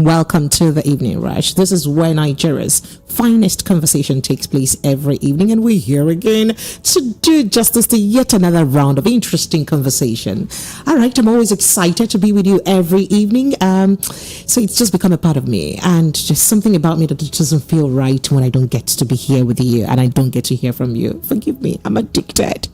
Welcome to the Evening Rush. This is where Nigeria's finest conversation takes place every evening, and we're here again to do justice to yet another round of interesting conversation. All right, I'm always excited to be with you every evening. So it's just become a part of me, and just something about me that doesn't feel right when I don't get to be here with you and I don't get to hear from you. Forgive me, I'm addicted.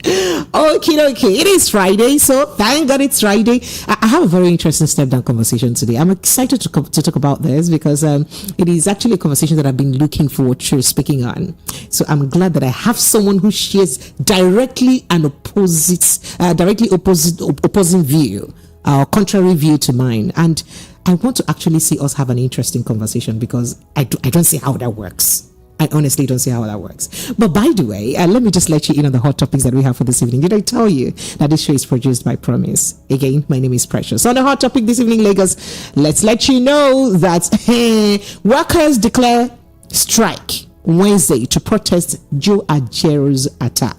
Okay, it is Friday, so thank God it's Friday. I have a very interesting step-down conversation today. I'm excited to talk about this because it is actually a conversation that I've been looking forward to speaking on. So I'm glad that I have someone who shares directly opposing view, or contrary view to mine, and I want to actually see us have an interesting conversation because I don't see how that works. I honestly don't see how that works. But by the way, let me just let you in on the hot topics that we have for this evening. Did I tell you that this show is produced by Promise? Again, my name is Precious. On the hot topic this evening, Lagos, let's let you know that workers declare strike Wednesday to protest Joe Ajaro's attack.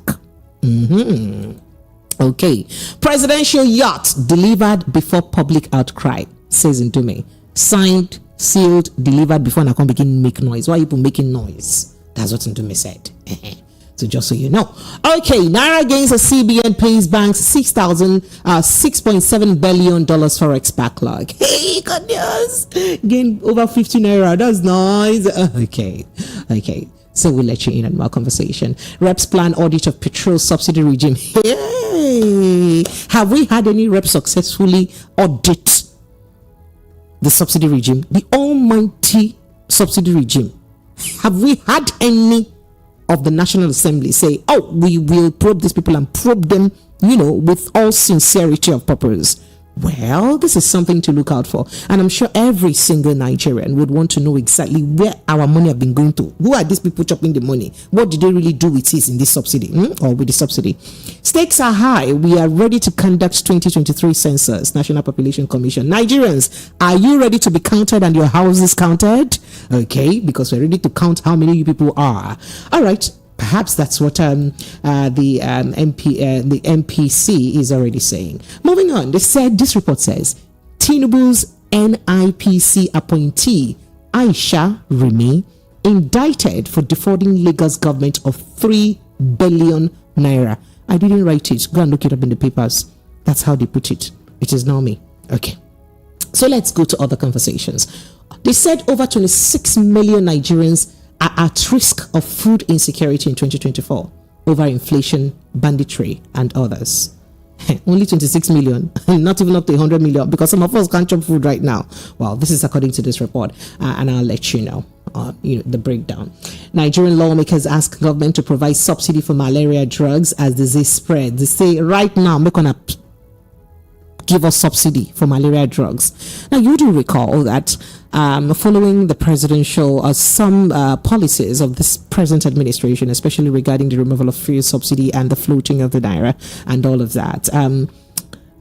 Okay. Presidential yacht delivered before public outcry, says Ndume. Signed, sealed, delivered before I can begin make noise. Why are people making noise? That's what Ndume said. So just so you know. Okay, Naira gains a CBN pays banks $6.7 billion forex backlog. Hey, good news. Gain over 50 Naira. That's nice. Okay. So we'll let you in on more conversation. Reps plan audit of petrol subsidy regime. Hey, have we had any reps successfully audit the subsidy regime, the almighty subsidy regime? Have we had any of the National Assembly say, oh, we will probe these people and probe them, with all sincerity of purpose? Well, this is something to look out for. And I'm sure every single Nigerian would want to know exactly where our money have been going to. Who are these people chopping the money? What did they really do with this in this subsidy or with the subsidy? Stakes are high. We are ready to conduct 2023 census, National Population Commission. Nigerians, are you ready to be counted and your houses counted? Okay, because we're ready to count how many you people are. All right. Perhaps that's what the MPC is already saying. Moving on, this report says Tinubu's NIPC appointee Aisha indicted for defrauding Lagos government of 3 billion naira. I didn't write it. Go and look it up in the papers. That's how they put it. It is now me. Okay. So let's go to other conversations. They said over 26 million Nigerians are at risk of food insecurity in 2024 over inflation, banditry, and others. Only 26 million, not even up to 100 million, because some of us can't chop food right now. Well, this is according to this report, and I'll let you know, the breakdown. Nigerian lawmakers ask government to provide subsidy for malaria drugs as disease spreads. They say right now, we're gonna give us subsidy for malaria drugs. Now, you do recall that following the presidential some policies of this present administration, especially regarding the removal of fuel subsidy and the floating of the naira and all of that,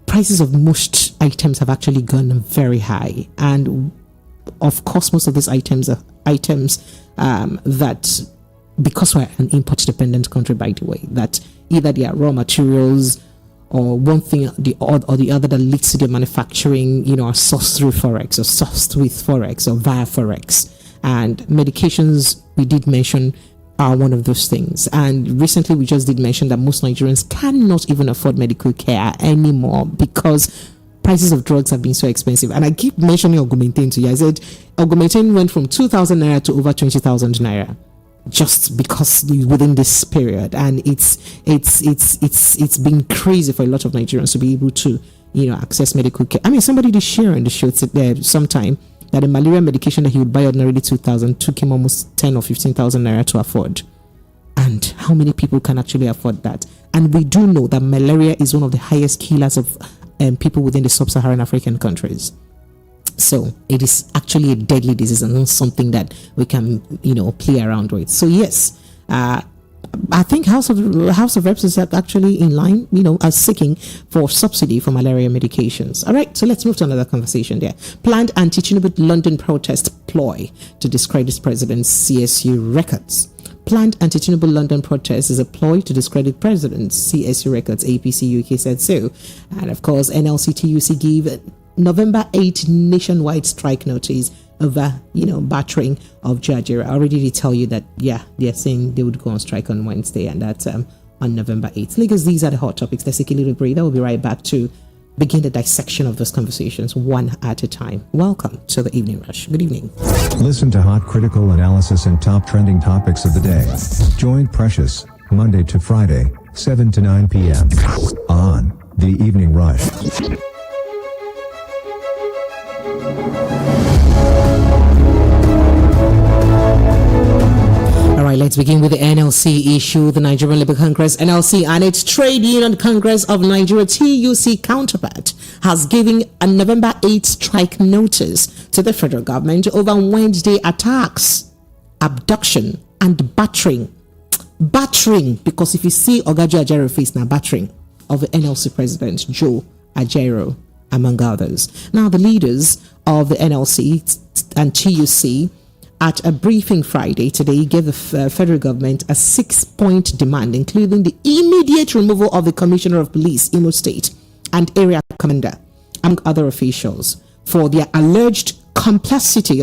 prices of most items have actually gone very high. And of course, most of these items are items that, because we're an import-dependent country, by the way, that either they are raw materials or one thing or the other that leads to the manufacturing, are sourced through Forex or sourced with Forex or via Forex. And medications, we did mention, are one of those things. And recently we just did mention that most Nigerians cannot even afford medical care anymore because prices of drugs have been so expensive. And I keep mentioning Augmentin to you. I said Augmentin went from 2,000 naira to over 20,000 naira. Just because within this period, and it's been crazy for a lot of Nigerians to be able to access medical care. I mean, somebody did share on the show sometime that a malaria medication that he would buy ordinarily 2,000 took him almost 10 or 15,000 naira to afford. And how many people can actually afford that? And we do know that malaria is one of the highest killers of people within the sub-Saharan African countries. So it is actually a deadly disease and not something that we can, play around with. So yes, I think House of Reps is actually in line, as seeking for subsidy for malaria medications. All right, so let's move to another conversation there. Planned anti-Tinubu London protest ploy to discredit President's CSU records. Planned anti-Tinubu London protest is a ploy to discredit President's CSU records, APC UK said so. And of course, NLC TUC gave November 8 nationwide strike notice over, battering of Jajira. I already did tell you that, they're saying they would go on strike on Wednesday, and that's on November 8th. Lagos, these are the hot topics. Let's take a little break. We'll be right back to begin the dissection of those conversations one at a time. Welcome to the Evening Rush. Good evening. Listen to hot critical analysis and top trending topics of the day. Join Precious, Monday to Friday, 7 to 9 p.m. on The Evening Rush. All right, let's begin with the NLC issue. The Nigerian Labour Congress, NLC, and its Trade Union Congress of Nigeria, TUC counterpart, has given a November 8 strike notice to the federal government over Wednesday attacks, abduction, and battering. Battering, because if you see Ogajo Ajero face now, battering of the NLC president, Joe Ajero, among others. Now, the leaders of the NLC and TUC at a briefing Friday today gave the federal government a 6-point demand, including the immediate removal of the Commissioner of Police, Imo State, and Area Commander, among other officials, for their alleged complicity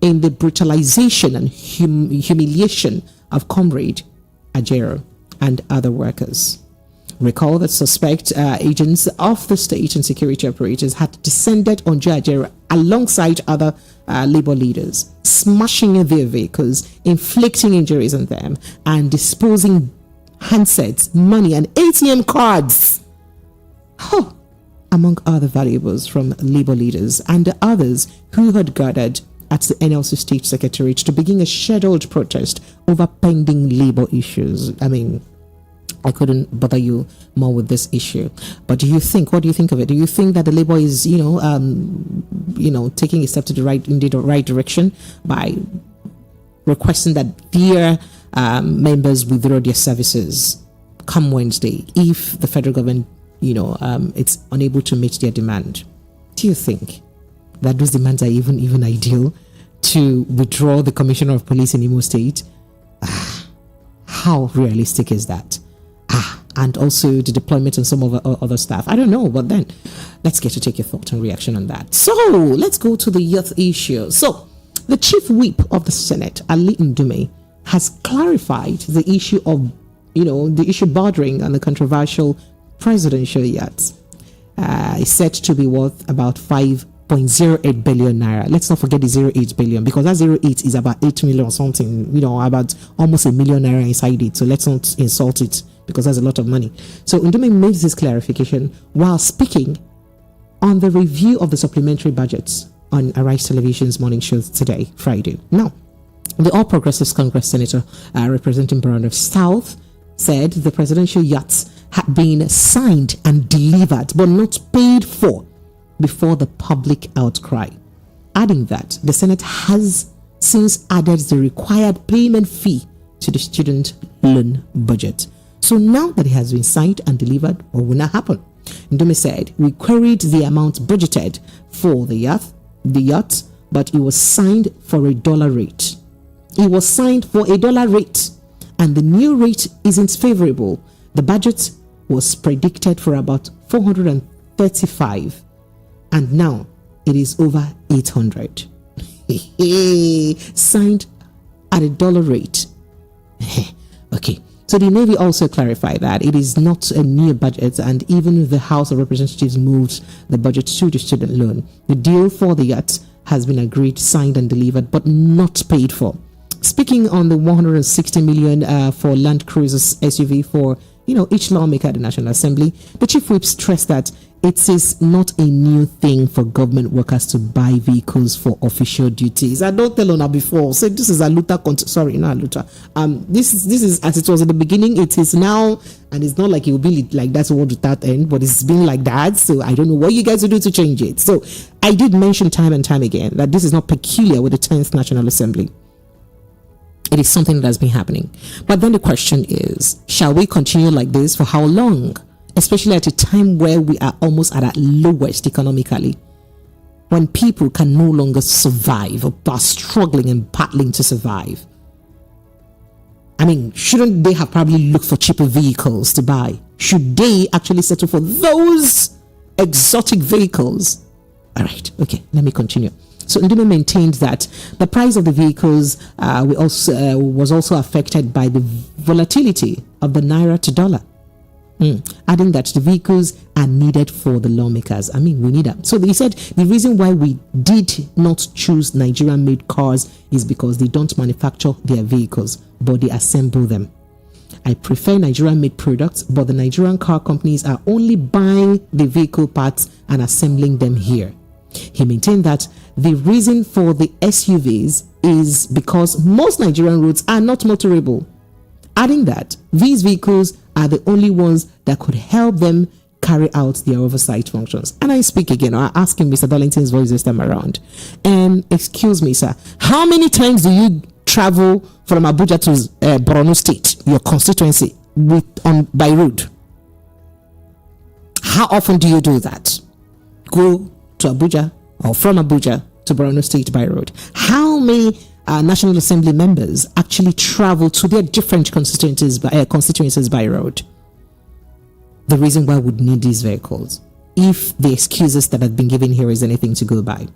in the brutalization and humiliation of Comrade Ajero and other workers. Recall that suspect agents of the state and security operators had descended on Ajero alongside other labor leaders, smashing their vehicles, inflicting injuries on them, and disposing handsets, money, and ATM cards, among other valuables from labor leaders and others who had gathered at the NLC State Secretariat to begin a scheduled protest over pending labor issues. I mean, I couldn't bother you more with this issue. But what do you think of it? Do you think that the labor is, taking a step to the right direction by requesting that their members withdraw their services come Wednesday if the federal government, it's unable to meet their demand? Do you think that those demands are even ideal to withdraw the Commissioner of Police in Imo State? How realistic is that? And also the deployment and some of the other staff. I don't know, but then let's get to take your thought and reaction on that. So let's go to the youth issue. So the chief whip of the Senate, Ali Ndume, has clarified the issue of, the issue bordering on the controversial presidential yachts. It's said to be worth about 5.08 billion naira. Let's not forget the 08 billion, because that 08 is about 8 million or something, about almost a million naira inside it. So let's not insult it, because that's a lot of money. So Ndume made this clarification while speaking on the review of the supplementary budgets on Arise Television's morning show today, Friday. Now, the All Progressives Congress Senator representing Borno South said the presidential yachts had been signed and delivered but not paid for before the public outcry, adding that the Senate has since added the required payment fee to the student loan budget. So now that it has been signed and delivered, what will not happen? Ndume said, we queried the amount budgeted for the yacht, but it was signed for $1 rate. It was signed for $1 rate, and the new rate isn't favorable. The budget was predicted for about 435, and now it is over 800. Signed at $1 rate. Okay. So the Navy also clarified that it is not a new budget, and even the House of Representatives moved the budget to the student loan. The deal for the yacht has been agreed, signed and delivered, but not paid for. Speaking on the 160 million for Land Cruisers SUV for each lawmaker at the National Assembly, the Chief Whip stressed that it is not a new thing for government workers to buy vehicles for official duties. I don't tell on before. So this is a This is as it was at the beginning. It is now, and it's not like it will be like that's what without end, but it's been like that. So I don't know what you guys will do to change it. So I did mention time and time again that this is not peculiar with the 10th National Assembly. It is something that has been happening. But then the question is, shall we continue like this for how long? Especially at a time where we are almost at our lowest economically, when people can no longer survive or are struggling and battling to survive. I mean, shouldn't they have probably looked for cheaper vehicles to buy? Should they actually settle for those exotic vehicles. All right, okay, let me continue. So Ndume maintained that the price of the vehicles was also affected by the volatility of the naira to dollar. Adding that the vehicles are needed for the lawmakers. I mean, we need them. So he said the reason why we did not choose Nigerian-made cars is because they don't manufacture their vehicles, but they assemble them. I prefer Nigerian-made products, but the Nigerian car companies are only buying the vehicle parts and assembling them here. He maintained that the reason for the SUVs is because most Nigerian roads are not motorable. Adding that these vehicles are the only ones that could help them carry out their oversight functions. And I speak again, I ask him Mr. Darlington's voice this time around. And excuse me, sir, how many times do you travel from Abuja to Borno State, your constituency, by road? How often do you do that? Go to Abuja or from Abuja to Borno State by road. How many National Assembly members actually travel to their different constituencies by road? The reason why we need these vehicles, if the excuses that have been given here is anything to go by.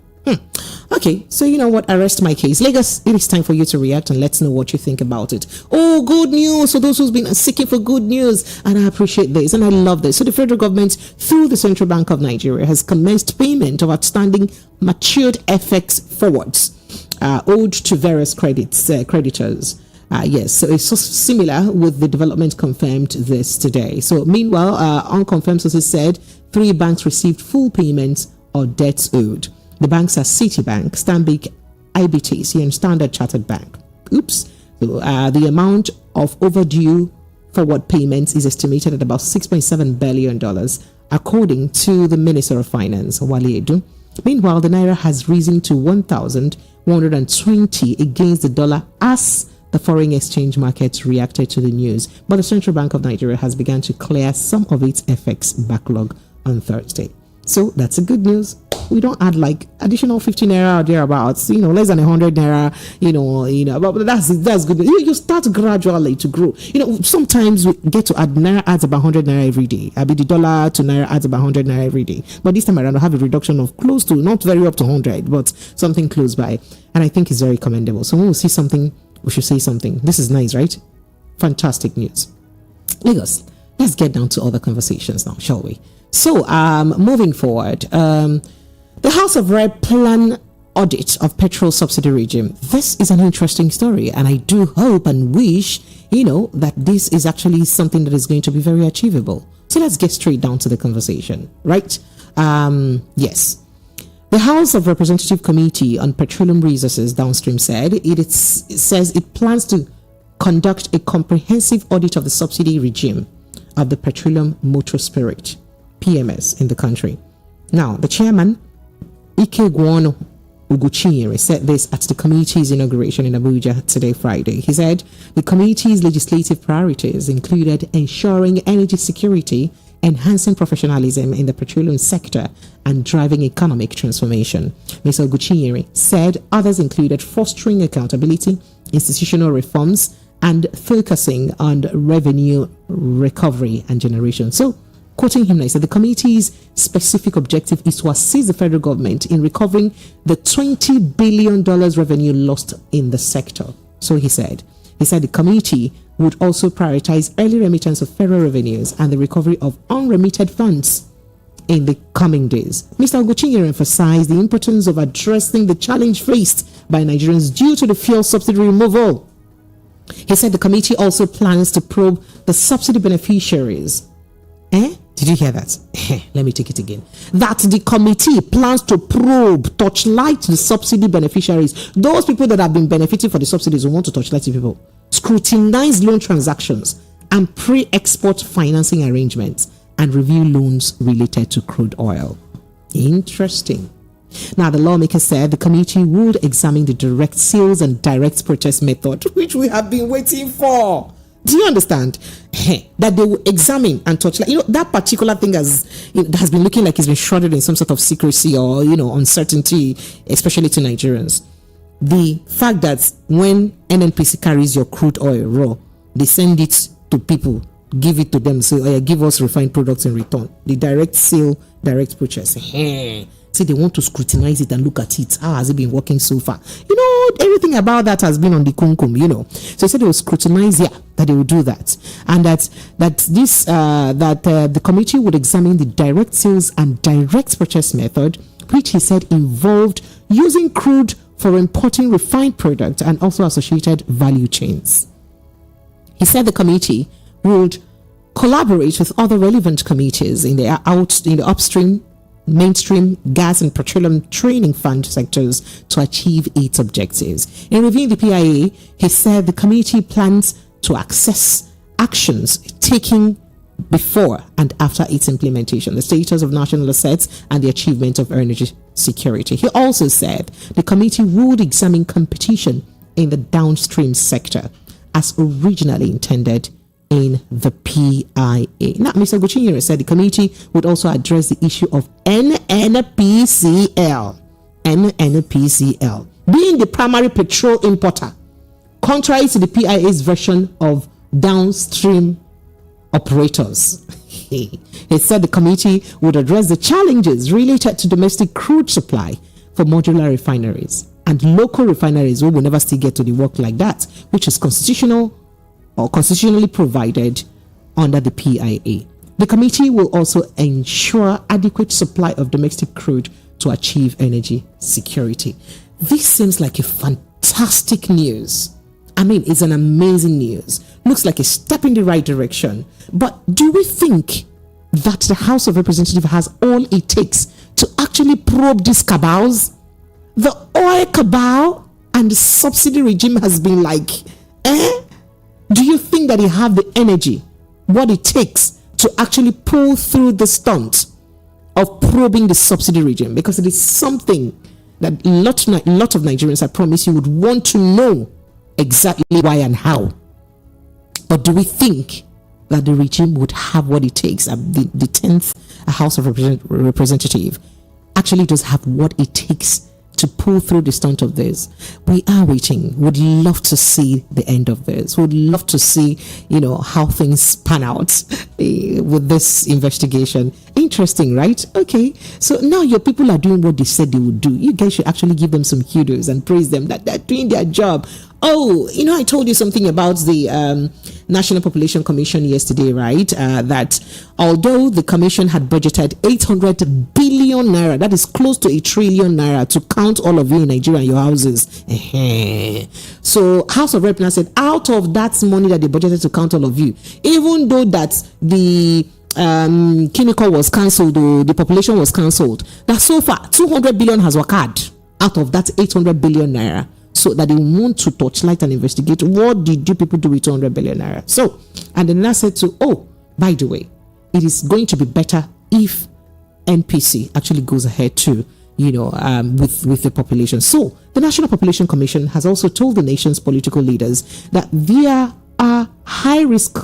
Okay, so you know what? I rest my case. Lagos, it is time for you to react and let's know what you think about it. Oh, good news. So those who's been seeking for good news, and I appreciate this and I love this. So the federal government, through the Central Bank of Nigeria, has commenced payment of outstanding matured FX forwards owed to various creditors. Yes, so it's so similar with the development confirmed this today. So meanwhile, unconfirmed sources said 3 banks received full payments or debts owed. The banks are Citibank, Stanbic, IBTC, and Standard Chartered Bank. Oops. So the amount of overdue forward payments is estimated at about $6.7 billion, according to the Minister of Finance, Wale Edu. Meanwhile, the naira has risen to 1,120 against the dollar as the foreign exchange markets reacted to the news. But the Central Bank of Nigeria has begun to clear some of its FX backlog on Thursday. So that's a good news. We don't add like additional 50 naira or thereabouts, less than 100 naira, but that's good. You start gradually to grow. Sometimes we get to add naira adds about 100 naira every day. I mean, the dollar to naira adds about 100 naira every day. But this time around, I have a reduction of close to, not very up to 100, but something close by. And I think it's very commendable. So when we see something, we should say something. This is nice, right? Fantastic news. Lagos, let's get down to other conversations now, shall we? So, moving forward, the House of Rep plan audit of petrol subsidy regime. This is an interesting story, and I do hope and wish, that this is actually something that is going to be very achievable. So let's get straight down to the conversation, right? Yes. The House of Representative Committee on Petroleum Resources Downstream said it says it plans to conduct a comprehensive audit of the subsidy regime of the petroleum motor spirit, PMS, in the country. Now, the chairman, Ijeoma Egwuatu, said this at the committee's inauguration in Abuja today, Friday. He said the committee's legislative priorities included ensuring energy security, enhancing professionalism in the petroleum sector, and driving economic transformation. Mr. Egwuatu said others included fostering accountability, institutional reforms, and focusing on revenue recovery and generation. So, quoting him, I said the committee's specific objective is to assist the federal government in recovering the $20 billion revenue lost in the sector. So he said the committee would also prioritize early remittance of federal revenues and the recovery of unremitted funds in the coming days. Mr. Egwuatu emphasized the importance of addressing the challenge faced by Nigerians due to the fuel subsidy removal. He said the committee also plans to probe the subsidy beneficiaries. Did you hear that? Let me take it again. That the committee plans to probe, touchlight the subsidy beneficiaries, those people that have been benefiting for the subsidies who want to touchlight people, scrutinize loan transactions and pre-export financing arrangements, and review loans related to crude oil. Interesting. Now, the lawmaker said the committee would examine the direct sales and direct purchase method, which we have been waiting for. Do you understand? That they will examine and touch, that particular thing has been looking like it's been shrouded in some sort of secrecy or, uncertainty, especially to Nigerians. The fact that when NNPC carries your crude oil raw, they send it to people give it to them, say, oh yeah, give us refined products in return. The direct sale, direct purchase. See, they want to scrutinize it and look at it. How has it been working so far? Everything about that has been on the kumkum, So they said they will scrutinize, that they will do that. And that the committee would examine the direct sales and direct purchase method, which he said involved using crude for importing refined products and also associated value chains. He said the committee would collaborate with other relevant committees in the upstream, mainstream, gas and petroleum training fund sectors to achieve its objectives. In reviewing the PIA, he said the committee plans to assess actions taken before and after its implementation, the status of national assets and the achievement of energy security. He also said the committee would examine competition in the downstream sector as originally intended in the PIA. Now, Mr. Guchinyere said the committee would also address the issue of NNPCL, being the primary petrol importer, contrary to the PIA's version of downstream operators. He said the committee would address the challenges related to domestic crude supply for modular refineries and local refineries who will never still get to the work like that, which is constitutional or constitutionally provided under the PIA. The committee will also ensure adequate supply of domestic crude to achieve energy security. This seems like a fantastic news. I mean, it's an amazing news. Looks like a step in the right direction. But do we think that the House of Representatives has all it takes to actually probe these cabals? The oil cabal and the subsidy regime has been like, Do you think that they have the energy, what it takes to actually pull through the stunt of probing the subsidy regime? Because it is something that a lot of Nigerians, I promise you, would want to know exactly why and how. But do we think that the regime would have what it takes? The 10th House of Representative actually does have what it takes to pull through the stunt of this. We are waiting. Would love to see the end of this. Would love to see, how things pan out with this investigation. Interesting, right? Okay. So now your people are doing what they said they would do. You guys should actually give them some kudos and praise them that they're doing their job. Oh, I told you something about the National Population Commission yesterday, right? That although the commission had budgeted 800 billion naira, that is close to 1 trillion naira, to count all of you in Nigeria and your houses. So House of Rep now said, out of that money that they budgeted to count all of you, even though that the chemical was cancelled, the population was cancelled, that so far 200 billion has occurred out of that 800 billion naira. So that they want to torchlight and investigate what did you people do with 200 billion naira. So, and then I said by the way, it is going to be better if NPC actually goes ahead to, with the population. So the National Population Commission has also told the nation's political leaders that there are high risk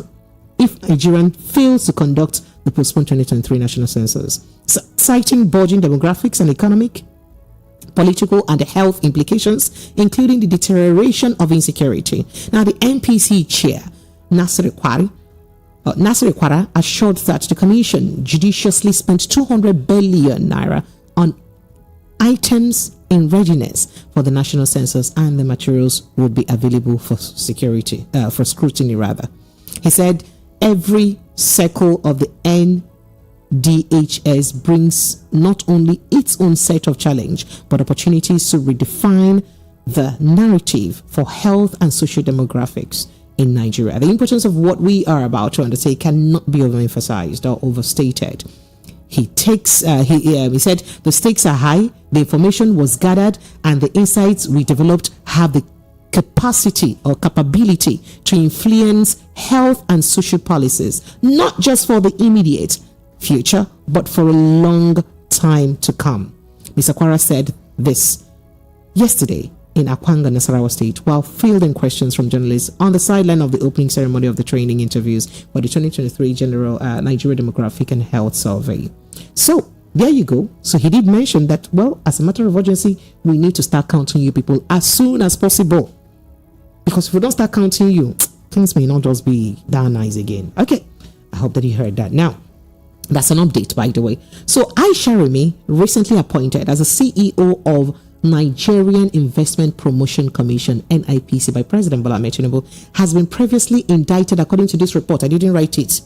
if Nigeria fails to conduct the postponed 2023 national census, citing burgeoning demographics and economic, political and health implications, including the deterioration of insecurity. Now, the NPC chair, Nasir Ikwara, assured that the commission judiciously spent 200 billion naira on items in readiness for the national census, and the materials would be available for scrutiny rather. He said every circle of the NDHS brings not only its own set of challenge, but opportunities to redefine the narrative for health and social demographics in Nigeria. The importance of what we are about to undertake cannot be overemphasized or overstated. He said the stakes are high, the information was gathered, and the insights we developed have the capacity or capability to influence health and social policies, not just for the immediate future, but for a long time to come. Mr. Kwara said this yesterday in Akwanga, Nasarawa State, while fielding questions from journalists on the sideline of the opening ceremony of the training interviews for the 2023 General Nigeria Demographic and Health Survey. So there you go. So he did mention that, as a matter of urgency, we need to start counting you people as soon as possible. Because if we don't start counting you, things may not just be that nice again. Okay. hope that you heard that. Now, that's an update, by the way. So Aisha Remi, recently appointed as a CEO of Nigerian Investment Promotion Commission, NIPC, by President Bola Ahmed Tinubu, has been previously indicted, according to this report. I didn't write it.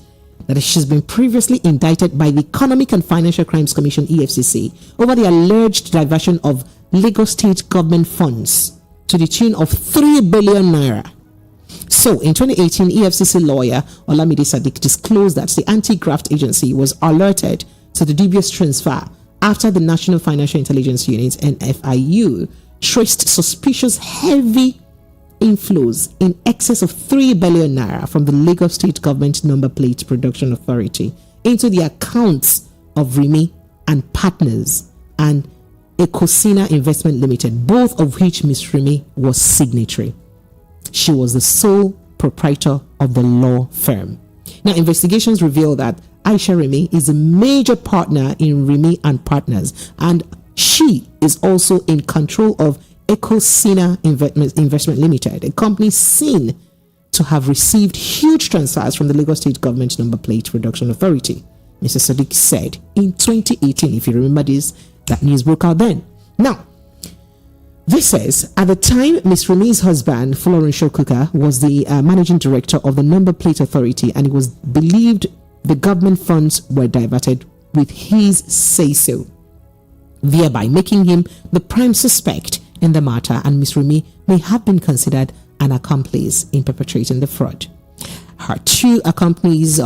That she's been previously indicted by the Economic and Financial Crimes Commission, EFCC, over the alleged diversion of Lagos State government funds to the tune of 3 billion naira. So, in 2018, EFCC lawyer Olamide Sadiq disclosed that the anti-graft agency was alerted to the dubious transfer after the National Financial Intelligence Unit, NFIU, traced suspicious heavy inflows in excess of 3 billion naira from the Lagos State Government Number Plate Production Authority into the accounts of Remi and Partners and Ecosina Investment Limited, both of which Ms. Remi was signatory. She was the sole proprietor of the law firm. Now, investigations reveal that Aisha Remi is a major partner in Remi and Partners, and she is also in control of Ecosina Investment Limited, a company seen to have received huge transfers from the Lagos State Government Number Plate Production Authority. Mr. Sadiq said in 2018, if you remember this, that news broke out then. Now, this says, at the time, Ms. Remi's husband, Florence Shokuka, was the managing director of the Number Plate Authority, and it was believed the government funds were diverted with his say-so, thereby making him the prime suspect in the matter, and Ms. Remi may have been considered an accomplice in perpetrating the fraud. Her two companies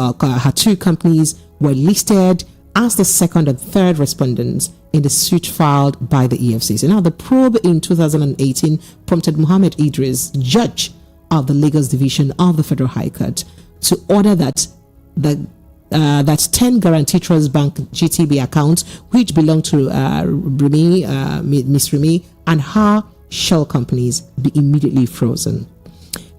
were listed as the second and third respondents in the suit filed by the EFCC. Now, the probe in 2018 prompted Mohammed Idris, judge of the Lagos Division of the Federal High Court, to order that that 10 Guarantee Trust Bank GTB accounts, which belong to Ms. Remi and her shell companies, be immediately frozen.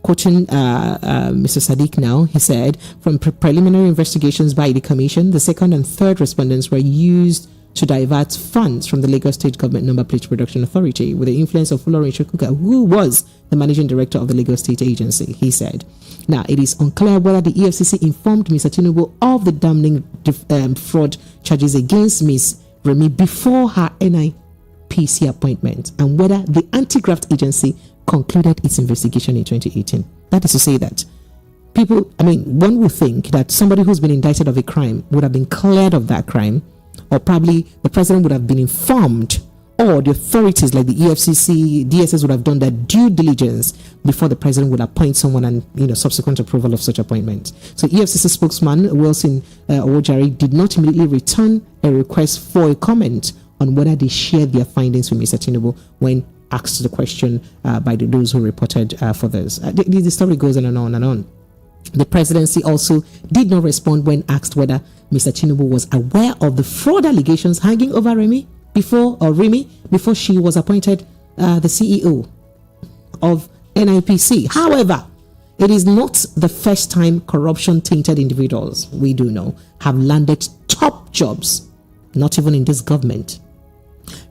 Quoting Mr. Sadiq now, he said, from preliminary investigations by the commission, the second and third respondents were used to divert funds from the Lagos State Government Number Plate Production Authority with the influence of Florence Shokuka, who was the managing director of the Lagos State Agency, he said. Now, it is unclear whether the EFCC informed Mr. Tinubu of the damning fraud charges against Ms. Remi before her NIPC appointment, and whether the anti-graft agency concluded its investigation in 2018. That is to say that one would think that somebody who's been indicted of a crime would have been cleared of that crime, or probably the president would have been informed, or the authorities like the EFCC, DSS would have done their due diligence before the president would appoint someone and, subsequent approval of such appointment. So EFCC spokesman Wilson Owojari did not immediately return a request for a comment on whether they shared their findings with Mr. Tinubu when asked the question by those who reported for this. The story goes on and on and on. The presidency also did not respond when asked whether Mr. Tinubu was aware of the fraud allegations hanging over Remi before she was appointed the CEO of NIPC. However, it is not the first time corruption-tainted individuals, we do know, have landed top jobs, not even in this government.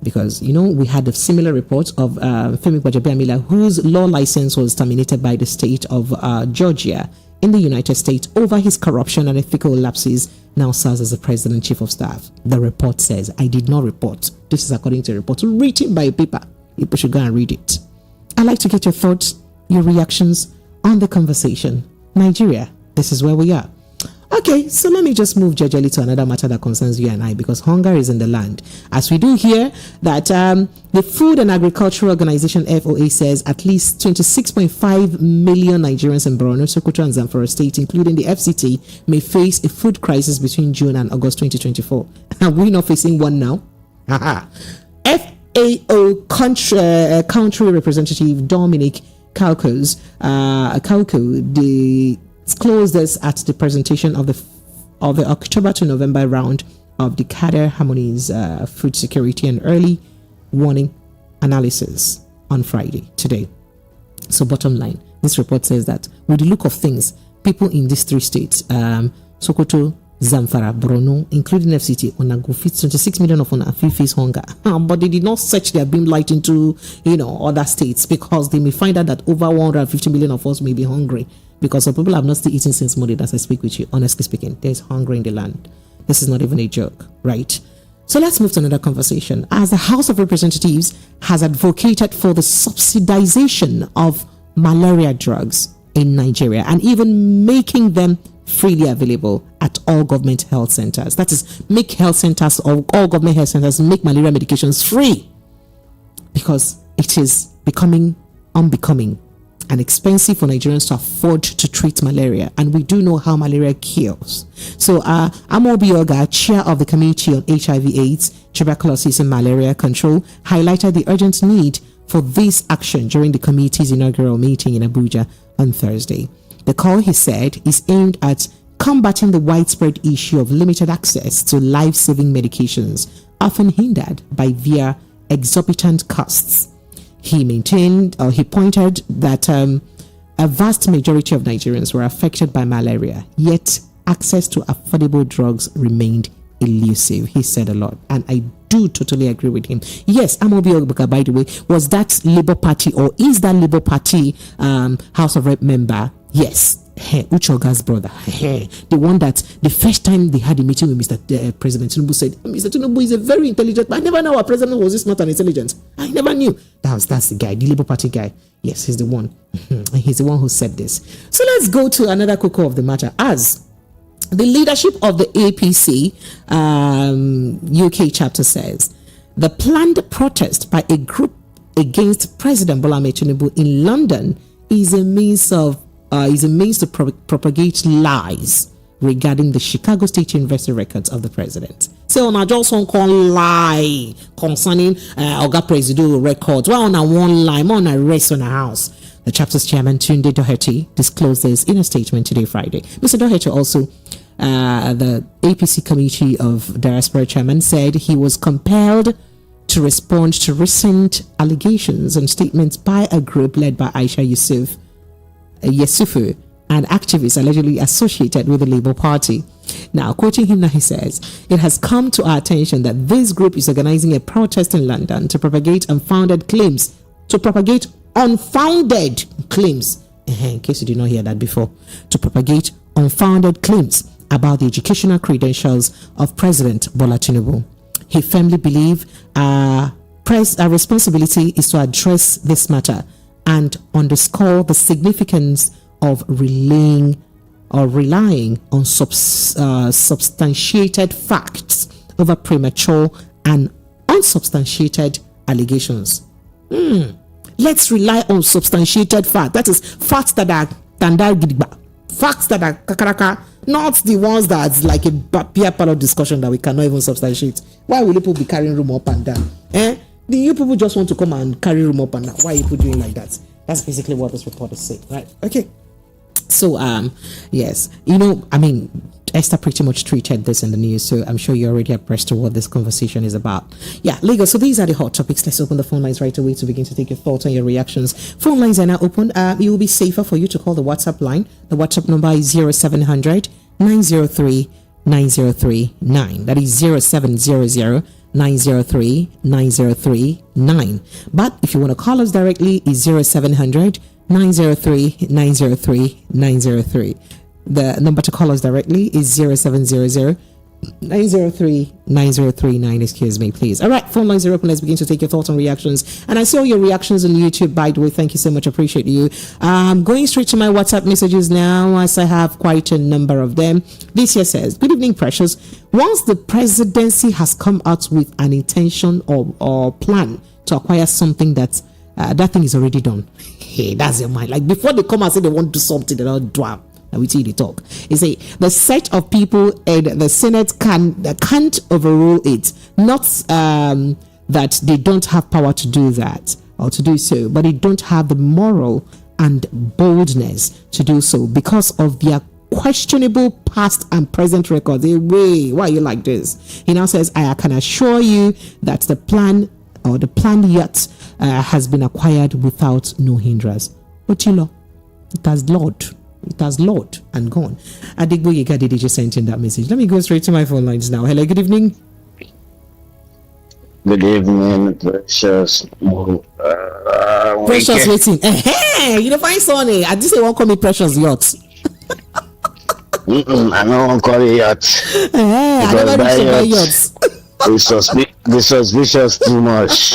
Because, we had a similar report of Femi Gbajabiamila, whose law license was terminated by the state of Georgia in the United States over his corruption and ethical lapses, now serves as the president and chief of staff. The report says, I did not report. This is according to a report written by a paper. People should go and read it. I'd like to get your thoughts, your reactions on the conversation. Nigeria, this is where we are. Okay, so let me just move gingerly to another matter that concerns you and I, because hunger is in the land. As we do hear that the Food and Agricultural Organization, FOA, says at least 26.5 million Nigerians in Borno, Sokoto, and Zamfara State, including the FCT, may face a food crisis between June and August 2024. Are we not facing one now? FAO country representative Dominic Kauko, disclosed this at the presentation of the October to November round of the Kader Harmonies Food Security and Early Warning Analysis on Friday, today. So bottom line, this report says that with the look of things, people in these three states, Sokoto, Zamfara, Borno, including FCT, Onago, 26 million of Ona face hunger. But they did not search their beam light into, other states, because they may find out that over 150 million of us may be hungry. because some people have not still eaten since Monday as I speak with you. Honestly speaking, there's hunger in the land. This is not even a joke, right? So let's move to another conversation. As the House of Representatives has advocated for the subsidization of malaria drugs in Nigeria and even making them freely available at all government health centers. That is, make health centers or all government health centers make malaria medications free, because it is becoming unbecoming and expensive for Nigerians to afford to treat malaria, and we do know how malaria kills. So Amobi Oga, chair of the Committee on HIV/AIDS, Tuberculosis and Malaria Control, highlighted the urgent need for this action during the committee's inaugural meeting in Abuja on Thursday. The call, he said, is aimed at combating the widespread issue of limited access to life-saving medications, often hindered by their exorbitant costs. He pointed that a vast majority of Nigerians were affected by malaria, yet access to affordable drugs remained elusive. He said a lot, and I do totally agree with him. Yes, Amobi Ogbaka, by the way, was that Labour Party, or is that Labour Party House of Rep member? Yes, Uchoga's brother, the one that the first time they had a meeting with Mr. President Tinubu said, Mr. Tinubu is a very intelligent man. I never know our president was this smart and intelligent. I never knew. That's the guy, the Labour Party guy. Yes, he's the one. He's the one who said this. So let's go to another cocoa of the matter. As the leadership of the APC UK chapter says, the planned protest by a group against President Bola Ahmed Tinubu in London is a means to propagate lies regarding the Chicago State University records of the president. So on a just one call lie concerning Oga Presido records. Well, on a one lie, more on a rest on a house. The chapter's chairman Tunde Doherty disclosed this in a statement today, Friday. Mr. Doherty also, the APC Committee of Diaspora chairman, said he was compelled to respond to recent allegations and statements by a group led by Aisha Yesufu, an activist allegedly associated with the Labour Party. Now, quoting him now, he says, "It has come to our attention that this group is organizing a protest in London to propagate unfounded claims. In case you did not hear that before, to propagate unfounded claims about the educational credentials of President Bola Tinubu. He firmly believes our responsibility is to address this matter and underscore the significance of relying on substantiated facts over premature and unsubstantiated allegations." Let's rely on substantiated facts. That is, facts that are facts that are kakaraka, not the ones that's like a peer panel discussion that we cannot even substantiate. Why will people be carrying room up and down? Do you people just want to come and carry room up and down? Why are you people doing like that? That's basically what this report is saying, right? Okay. So, yes, Esther pretty much tweeted this in the news, so I'm sure you're already abreast to what this conversation is about. Yeah, legal. So these are the hot topics. Let's open the phone lines right away to begin to take your thoughts and your reactions. Phone lines are now open. It will be safer for you to call the WhatsApp line. The WhatsApp number is 0700 903 9039. That is 0700 903 9039. But if you want to call us directly, it's 0700 903 903 903. The number to call us directly is 0700 903 9039. Excuse me, please. All right, phone lines are open. Let's begin to take your thoughts and reactions. And I saw your reactions on YouTube, by the way. Thank you so much. Appreciate you. Going straight to my WhatsApp messages now, as I have quite a number of them. This here says, "Good evening, Precious. Once the presidency has come out with an intention or plan to acquire something that thing is already done." Hey, that's your mind. Like before they come and say they want to do something, they don't do it. We see the talk. You say the set of people in the Senate can't overrule it. Not that they don't have power to do that or to do so, but they don't have the moral and boldness to do so because of their questionable past and present records. Hey, wait, why are you like this? He now says, "I can assure you that the plan yet has been acquired without no hindrance." Ochilo, it has Lord and gone. Adigbo Yega did just sent in that message. Let me go straight to my phone lines now. Hello, good evening. Good evening, Precious. Precious waiting. You don't find Sonny. I just say, won't call me Precious Yacht. I don't want to call it yacht. I never reached to buy yachts. It's suspicious too much.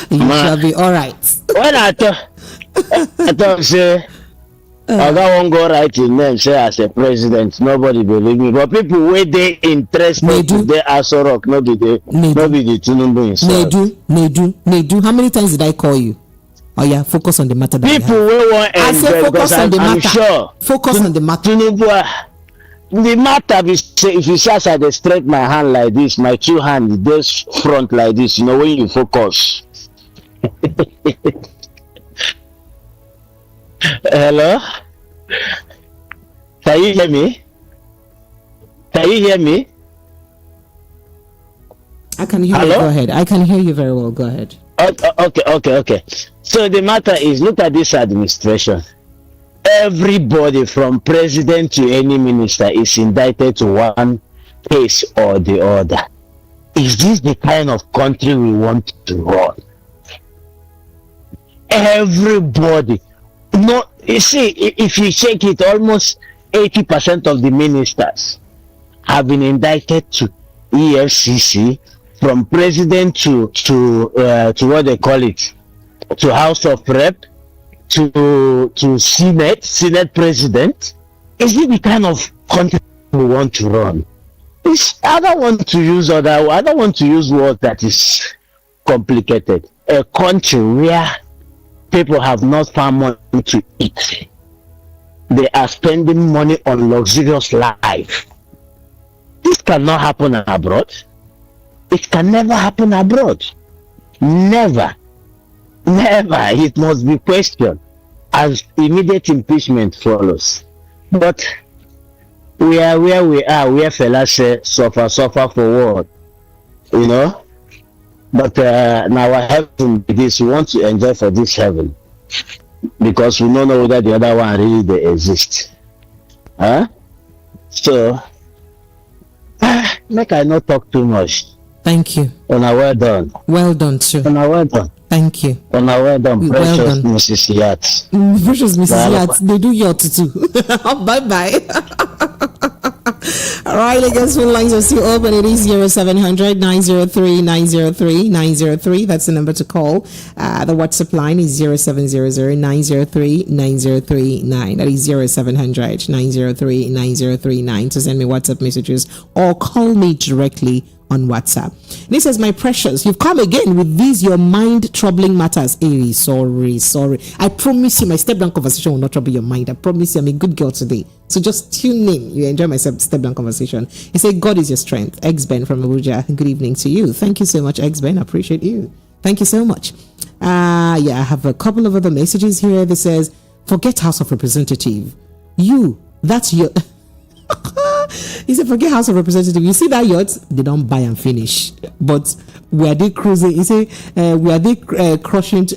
You shall be all right. When I thought, say, I don't go write his name, say, as a president, nobody believe me. But people, where they interested, they are so rock, no be the Tinubu himself. They do. How many times did I call you? Oh yeah, focus on the matter. People will want I say focus on the matter. Sure. Focus on the matter. Tinubu, the matter be say, if you say I dey straight my hand like this, my two hands this front like this, you know when you focus. Hello? Can you hear me? Can you hear me? I can hear you. Go ahead. I can hear you very well. Go ahead. Okay. So the matter is, look at this administration. Everybody from president to any minister is indicted to one case or the other. Is this the kind of country we want to run? Everybody. No, you see, if you check it, almost 80% of the ministers have been indicted to EFCC, from president to what they call it, to House of Rep, to Senate president. Is it the kind of country we want to run? I don't want to use words that is complicated. A country where people have not found money to eat. They are spending money on luxurious life. This cannot happen abroad. It can never happen abroad. Never. It must be questioned as immediate impeachment follows. But we are where we are, where fellas say suffer for what? You know? But now our heaven is this. We want to enjoy for this heaven. Because we don't know whether the other one really they exist. So make I not talk too much. Thank you. Well done. Well done, too. Well done. Thank you. Well done, precious well done. Mrs. Yacht. Precious Mrs. Yacht. They do yacht too. Bye. All right, I guess phone lines are still open. It is 0700 903 903 903. That's the number to call. The WhatsApp line is 0700 903 9039. That is 0700 903 9039 to send me WhatsApp messages or call me directly on WhatsApp. This says, my precious, you've come again with these your mind troubling matters. Hey, sorry. I promise you my step down conversation will not trouble your mind. I promise you I'm a good girl today. So just tune in. You enjoy my step down conversation. He said, God is your strength. X-Ben from Abuja. Good evening to you. Thank you so much, X-Ben. I appreciate you. Thank you so much. I have a couple of other messages here that says, forget House of Representative. That's your... He said, forget House of Representative. You see that yacht? They don't buy and finish. But were they cruising? He said, were they crushing to,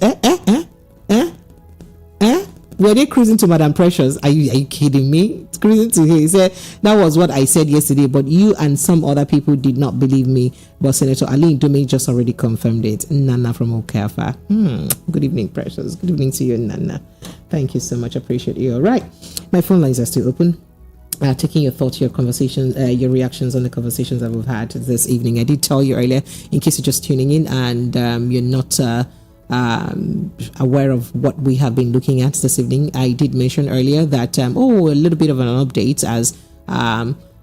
were they cruising to Madam Precious? Are you kidding me? It's cruising to her. He said, that was what I said yesterday, but you and some other people did not believe me. But Senator Ali Ndume just already confirmed it. Nana from Okafa. Good evening, Precious. Good evening to you, Nana. Thank you so much. Appreciate you. All right. My phone lines are still open. Taking your thoughts, your conversations, your reactions on the conversations that we've had this evening. I did tell you earlier, in case you're just tuning in and you're not aware of what we have been looking at this evening, I did mention earlier that, a little bit of an update as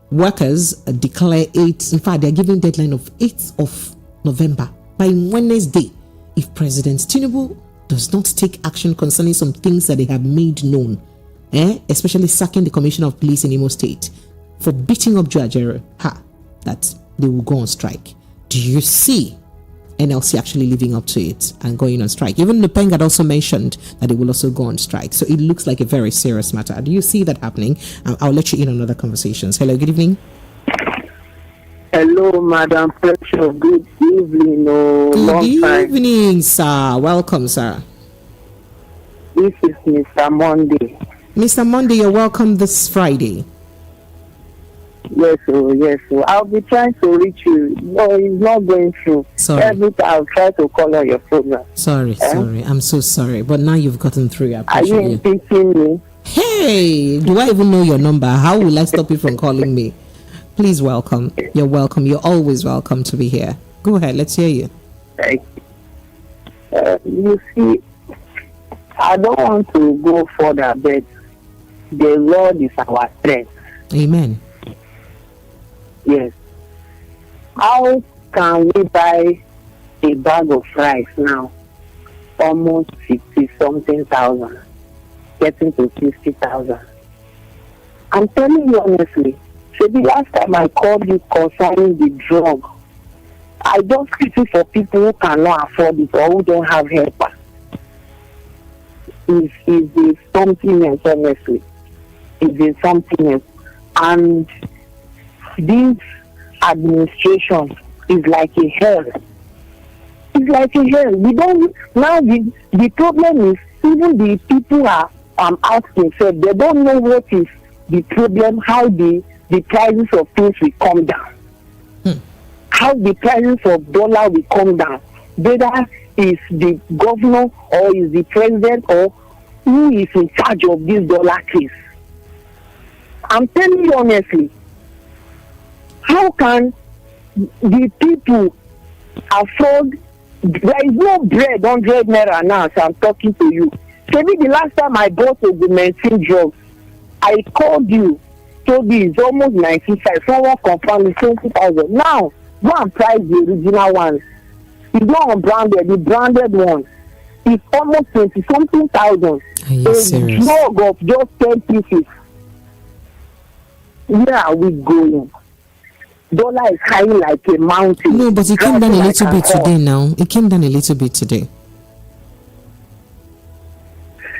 workers declare they're giving deadline of 8th of November by Wednesday. If President Tinubu does not take action concerning some things that they have made known, especially sacking the Commissioner of Police in Imo State for beating up Joe Ajero, that they will go on strike. Do you see NLC actually living up to it and going on strike? Even Nupeng had also mentioned that they will also go on strike. So it looks like a very serious matter. Do you see that happening? I'll let you in on other conversations. Hello, good evening. Hello, Madam Precious. Good evening. Good evening, sir. Welcome, sir. This is Mr. Monday. Mr. Monday, you're welcome this Friday. Yes, oh, yes. Oh. I'll be trying to reach you. No, it's not going through. Sorry. Every time I'll try to call on your phone. Sorry. I'm so sorry. But now you've gotten through. I Are you appreciate you. impeaching me? Hey, do I even know your number? How will I stop you from calling me? Please welcome. You're welcome. You're always welcome to be here. Go ahead. Let's hear you. Thank you. You see, I don't want to go further, but the Lord is our strength. Amen. Yes. How can we buy a bag of rice now? Almost 50-something thousand, getting to 60,000. I'm telling you honestly, so the last time I called you concerning the drug, I just pity for people who cannot afford it or who don't have help. Is something else, honestly. Is something else. And this administration is like a hell. It's like a hell. We don't now. The problem is even the people are asking, so they don't know what is the problem. How the prices of things will come down. How the prices of dollar will come down. Whether is the governor or is the president or who is in charge of this dollar case. I'm telling you honestly, how can the people afford? There is no bread, 100 naira now as I'm talking to you. Maybe the last time I bought augmentin drugs, I called you, told you it's almost 95. Someone confirmed it's 20,000. Now, go and price the original ones. It's not unbranded, the branded ones. It's almost 20-something thousand. Are you serious? Drug of just 10 pieces. Where are we going? Dollar is high like a mountain. No, but it came down a little bit today now. It came down a little bit today.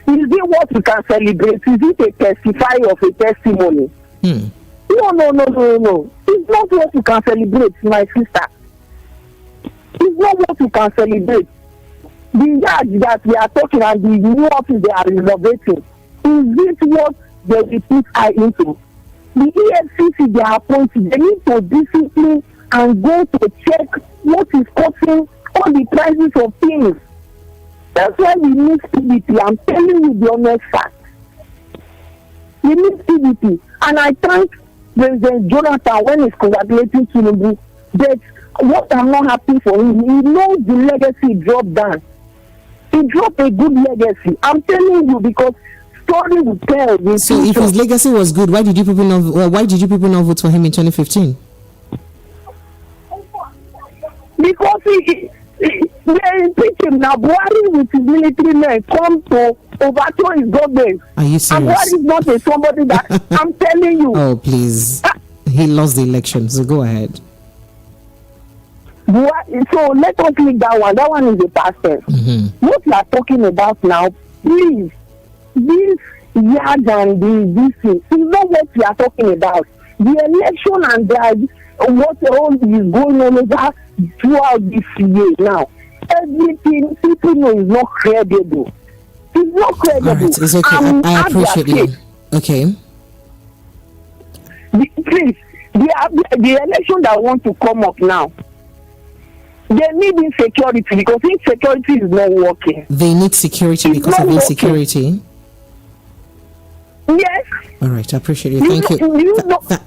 Is it what we can celebrate? Is it a testify of a testimony? No. It's not what you can celebrate, my sister. It's not what you can celebrate. The yard that we are talking and the new office they are renovating, is it what they will put eye into? The EFCC they are appointed, they need to discipline and go to check what is causing all the prices of things. That's why we need PDP. I'm telling you the honest fact. We need PDP. And I thank President Jonathan when he's congratulating Tinubu. But what I'm not happy for him, he knows the legacy dropped down. He dropped a good legacy. I'm telling you because story will tell. So if his legacy was good, why did you people not vote for him in 2015? Because they impeach him now. Buhari with his military men come to overthrow his government. Are you serious? And Buhari is not a somebody that I'm telling you. Oh please, he lost the election. So go ahead. So let us leave that one. That one is a past tense. What we are talking about now, please, this yard and this thing is not what we are talking about. The election and what all is going on over throughout this year now. Everything people know is not credible. It's not credible. All right, it's okay. I appreciate you. Okay. Please, the election that want to come up now, they need insecurity because insecurity is not working. They need security because of insecurity. Yes. All right, I appreciate you. Thank you.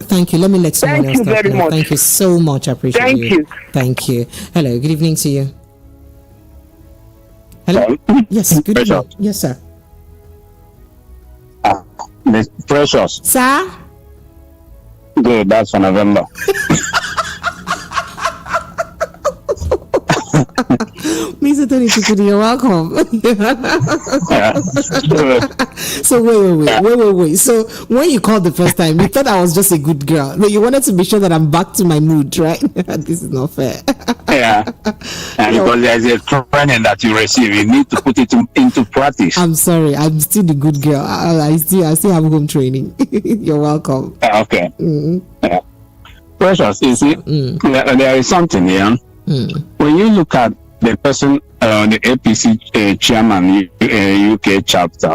Thank you. Let me let someone else talk now. Thank you so much. I appreciate you. Thank you. Hello. Good evening to you. Hello. Yes. Good evening. Yes, sir. Miss Precious. Sir. Good. That's for November. Mr. Tony Chikudi, you're welcome. So wait. So when you called the first time, you thought I was just a good girl. But you wanted to be sure that I'm back to my mood, right? This is not fair. Yeah. And because there's a training that you receive, you need to put it into practice. I'm sorry. I'm still the good girl. I still have home training. You're welcome. Okay. Yeah. Precious, you see, there is something here. When you look at the person, the APC chairman, UK chapter,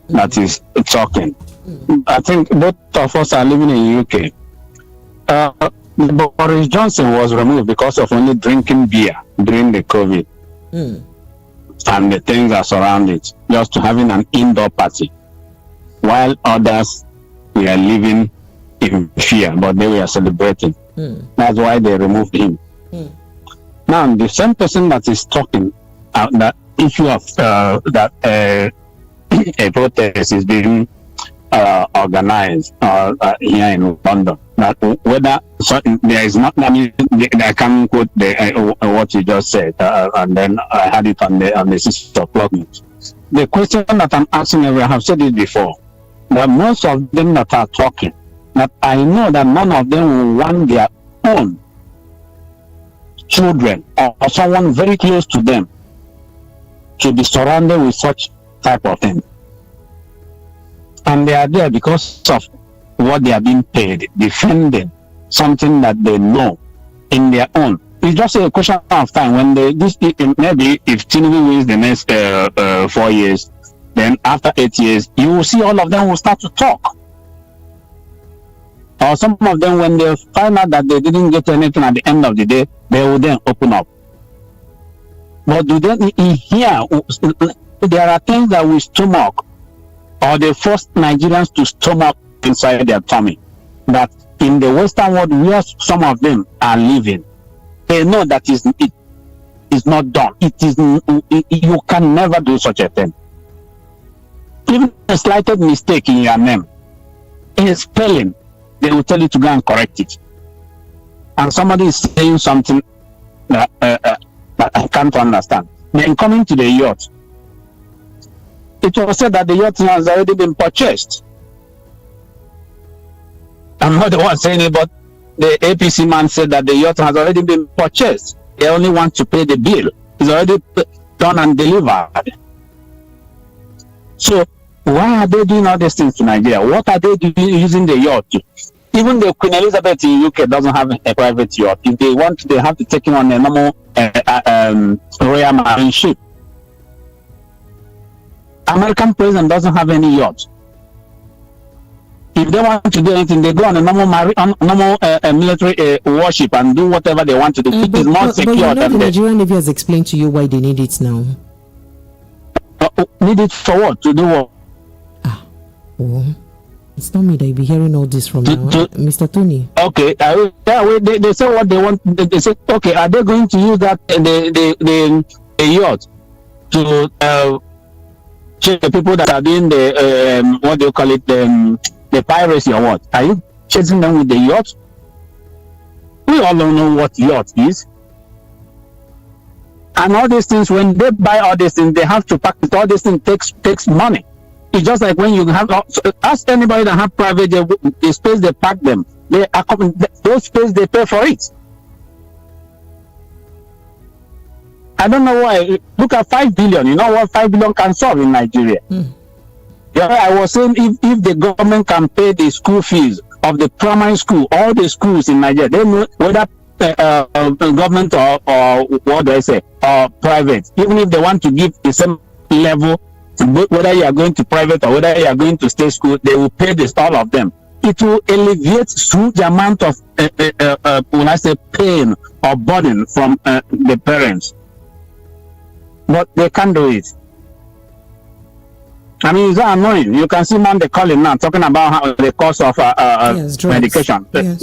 that is talking, I think both of us are living in UK. Boris Johnson was removed because of only drinking beer during the COVID and the things that surround it, just to having an indoor party, while others were living in fear, but they were celebrating. That's why they removed him. Now, the same person that is talking that issue of that a protest is being organized here in London. That whether there is not, I mean, I can quote what you just said, and then I had it on the 6 o'clock news. The question that I'm asking, I have said it before, that most of them that are talking, that I know that none of them will want their own children or someone very close to them to be surrounded with such type of thing. And they are there because of what they are being paid, defending something that they know in their own. It's just a question of time when maybe if Tinubu wins the next 4 years, then after 8 years, you will see all of them will start to talk. Or some of them, when they find out that they didn't get anything at the end of the day, they will then open up. But do they here? There are things that we stomach, or they force Nigerians to stomach inside their tummy. That in the Western world, where some of them are living, they know that it is not done. You can never do such a thing. Even a slight mistake in your name, in spelling, they will tell you to go and correct it. And somebody is saying something that I can't understand. Then coming to the yacht, it was said that the yacht has already been purchased. I'm not the one saying it, but the APC man said that the yacht has already been purchased. They only want to pay the bill. It's already done and delivered. So why are they doing all these things to Nigeria? What are they doing using the yacht to? Even the Queen Elizabeth in UK doesn't have a private yacht. If they want to, they have to take it on a normal Royal Marine ship. American president doesn't have any yacht. If they want to do anything, they go on a normal military warship and do whatever they want to do. It is more secure but than the Nigerian Navy has explained to you why they need it now. Need it for what? To do what? Oh, it's not me that you'll be hearing all this from now, Mr. Tony. Okay, they say what they want. They say, okay, are they going to use that the yacht to chase the people that are doing the what do you call it, the piracy or what? Are you chasing them with the yacht? We all don't know what yacht is. And all these things, when they buy all these things, they have to pack it. All these things takes money. It's just like when you have, ask anybody that have private, the space they pack them, those space they pay for it. I don't know why. Look at 5 billion. You know what 5 billion can solve in Nigeria? Yeah, I was saying if the government can pay the school fees of the primary school, all the schools in Nigeria, they know whether government or what do I say, or private, even if they want to give the same level, whether you are going to private or whether you are going to state school, they will pay this, all of them. It will alleviate huge amount of when I say pain or burden from the parents, but they can't do it. I mean, it's so annoying. You can see Monday calling now talking about how the cost of medication. Yes.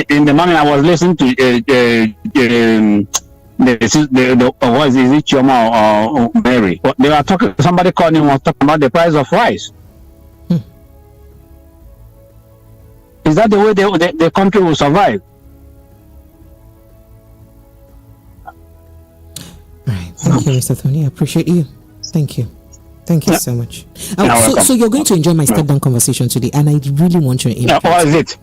In the morning, I was listening to the voice, is it Ijeoma or Mary? They were talking. Somebody called him, was talking about the price of rice. Is that the way the country will survive? Right. Thank you, Mr. Tony. I appreciate you. Thank you. Thank you so much. So you're going to enjoy my step down conversation today, and I really want your input. What is it?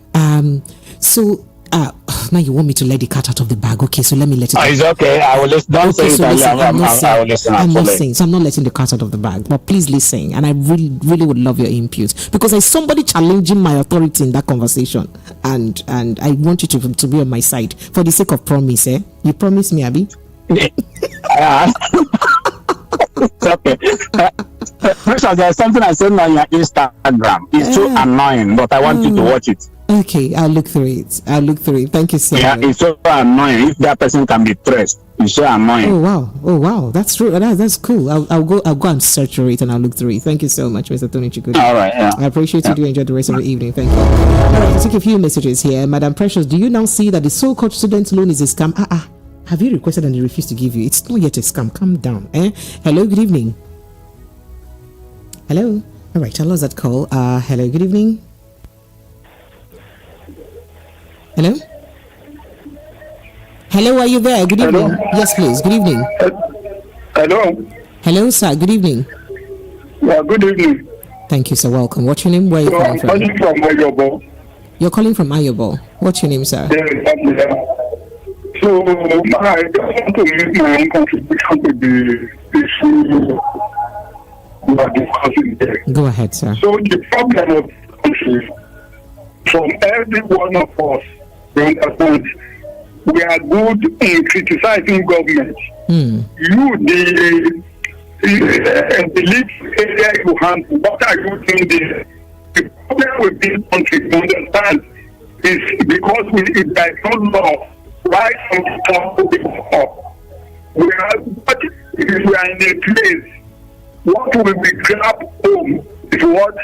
So now you want me to let the cat out of the bag. Okay, so let me let it. It's okay. I will listen. Don't say it. I will listen. I'm not saying. So I'm not letting the cat out of the bag. But please listen, and I really, really would love your input because there's somebody challenging my authority in that conversation, and I want you to be on my side for the sake of promise. You promise me, Abi? It's okay. Precious, there's something I said on your Instagram. It's so annoying, but I want you to watch it. Okay, I'll look through it. Thank you so much. Yeah, it's so annoying. If that person can be traced, it's so annoying. Oh wow, that's true. That's cool. I'll go and search for it and I'll look through it. Thank you so much, Mr. Tony Chikudu. All right, yeah. I appreciate you. Do enjoy the rest of the evening. Thank you. All right, I'll take a few messages here. Madam Precious, do you now see that the so-called student loan is a scam? Have you requested and they refuse to give you? It's not yet a scam. Calm down. Hello, good evening. Hello. All right, I lost that call. Hello, good evening. Hello? Hello, are you there? Good evening. Hello? Yes, please. Good evening. Hello? Hello, sir. Good evening. Yeah, good evening. Thank you, sir. Welcome. What's your name? Where are you calling from? I'm calling from Ayobo. You're calling from Ayobo. What's your name, sir? Yeah. So, I just want to make my own contribution to the issue we are discussing there. Go ahead, sir. So, the problem of the country, from every one of us, we understand, we are good in criticizing government. You, the lead area you handle, what are you doing there? The problem with this country, you understand, is because there is no law right from the top to the top. We are in a place, what will we grab home is what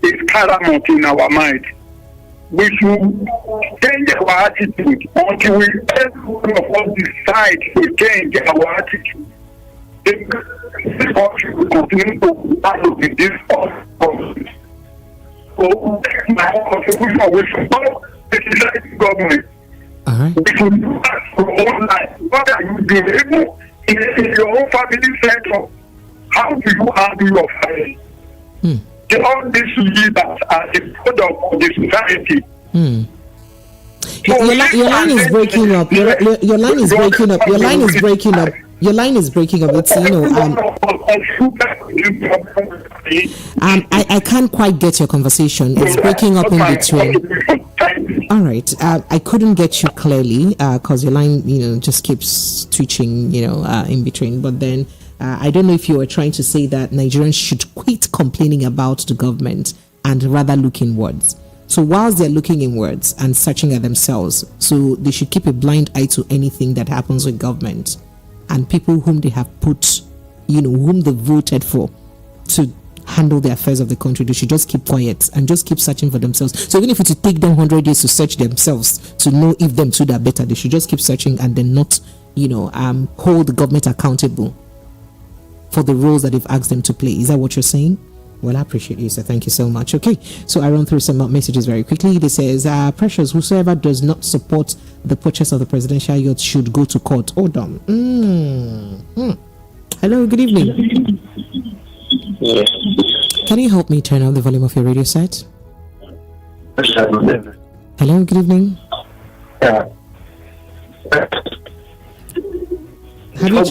is paramount in our mind. We should change our attitude until every one of us decide to change our attitude. This country will continue to battle with this problem. So, my own contribution, we should not criticize the government. We should do that for our own life. What are you doing? In your own family center, how do you handle your family? All these leaders are the product of the society. Your line is breaking up. Your line is breaking up. Your line is breaking up. Your line is breaking up. It's I can't quite get your conversation. It's breaking up in between. All right. I couldn't get you clearly because your line, just keeps twitching, in between. But then I don't know if you were trying to say that Nigerians should quit complaining about the government and rather look inwards. So whilst they're looking inwards and searching at themselves, so they should keep a blind eye to anything that happens with government and people whom they have put, whom they voted for to handle the affairs of the country. They should just keep quiet and just keep searching for themselves. So even if it would take them 100 years to search themselves to know if them too are better, they should just keep searching and then not, hold the government accountable for the roles that they've asked them to play. Is that what you're saying? Well, I appreciate you, sir. Thank you so much. Okay, so I run through some messages very quickly. This says, Precious, whosoever does not support the purchase of the presidential yacht should go to court. Hold on. Hello, good evening. Yes. Can you help me turn on the volume of your radio set? Hello, good evening. Yeah. Have you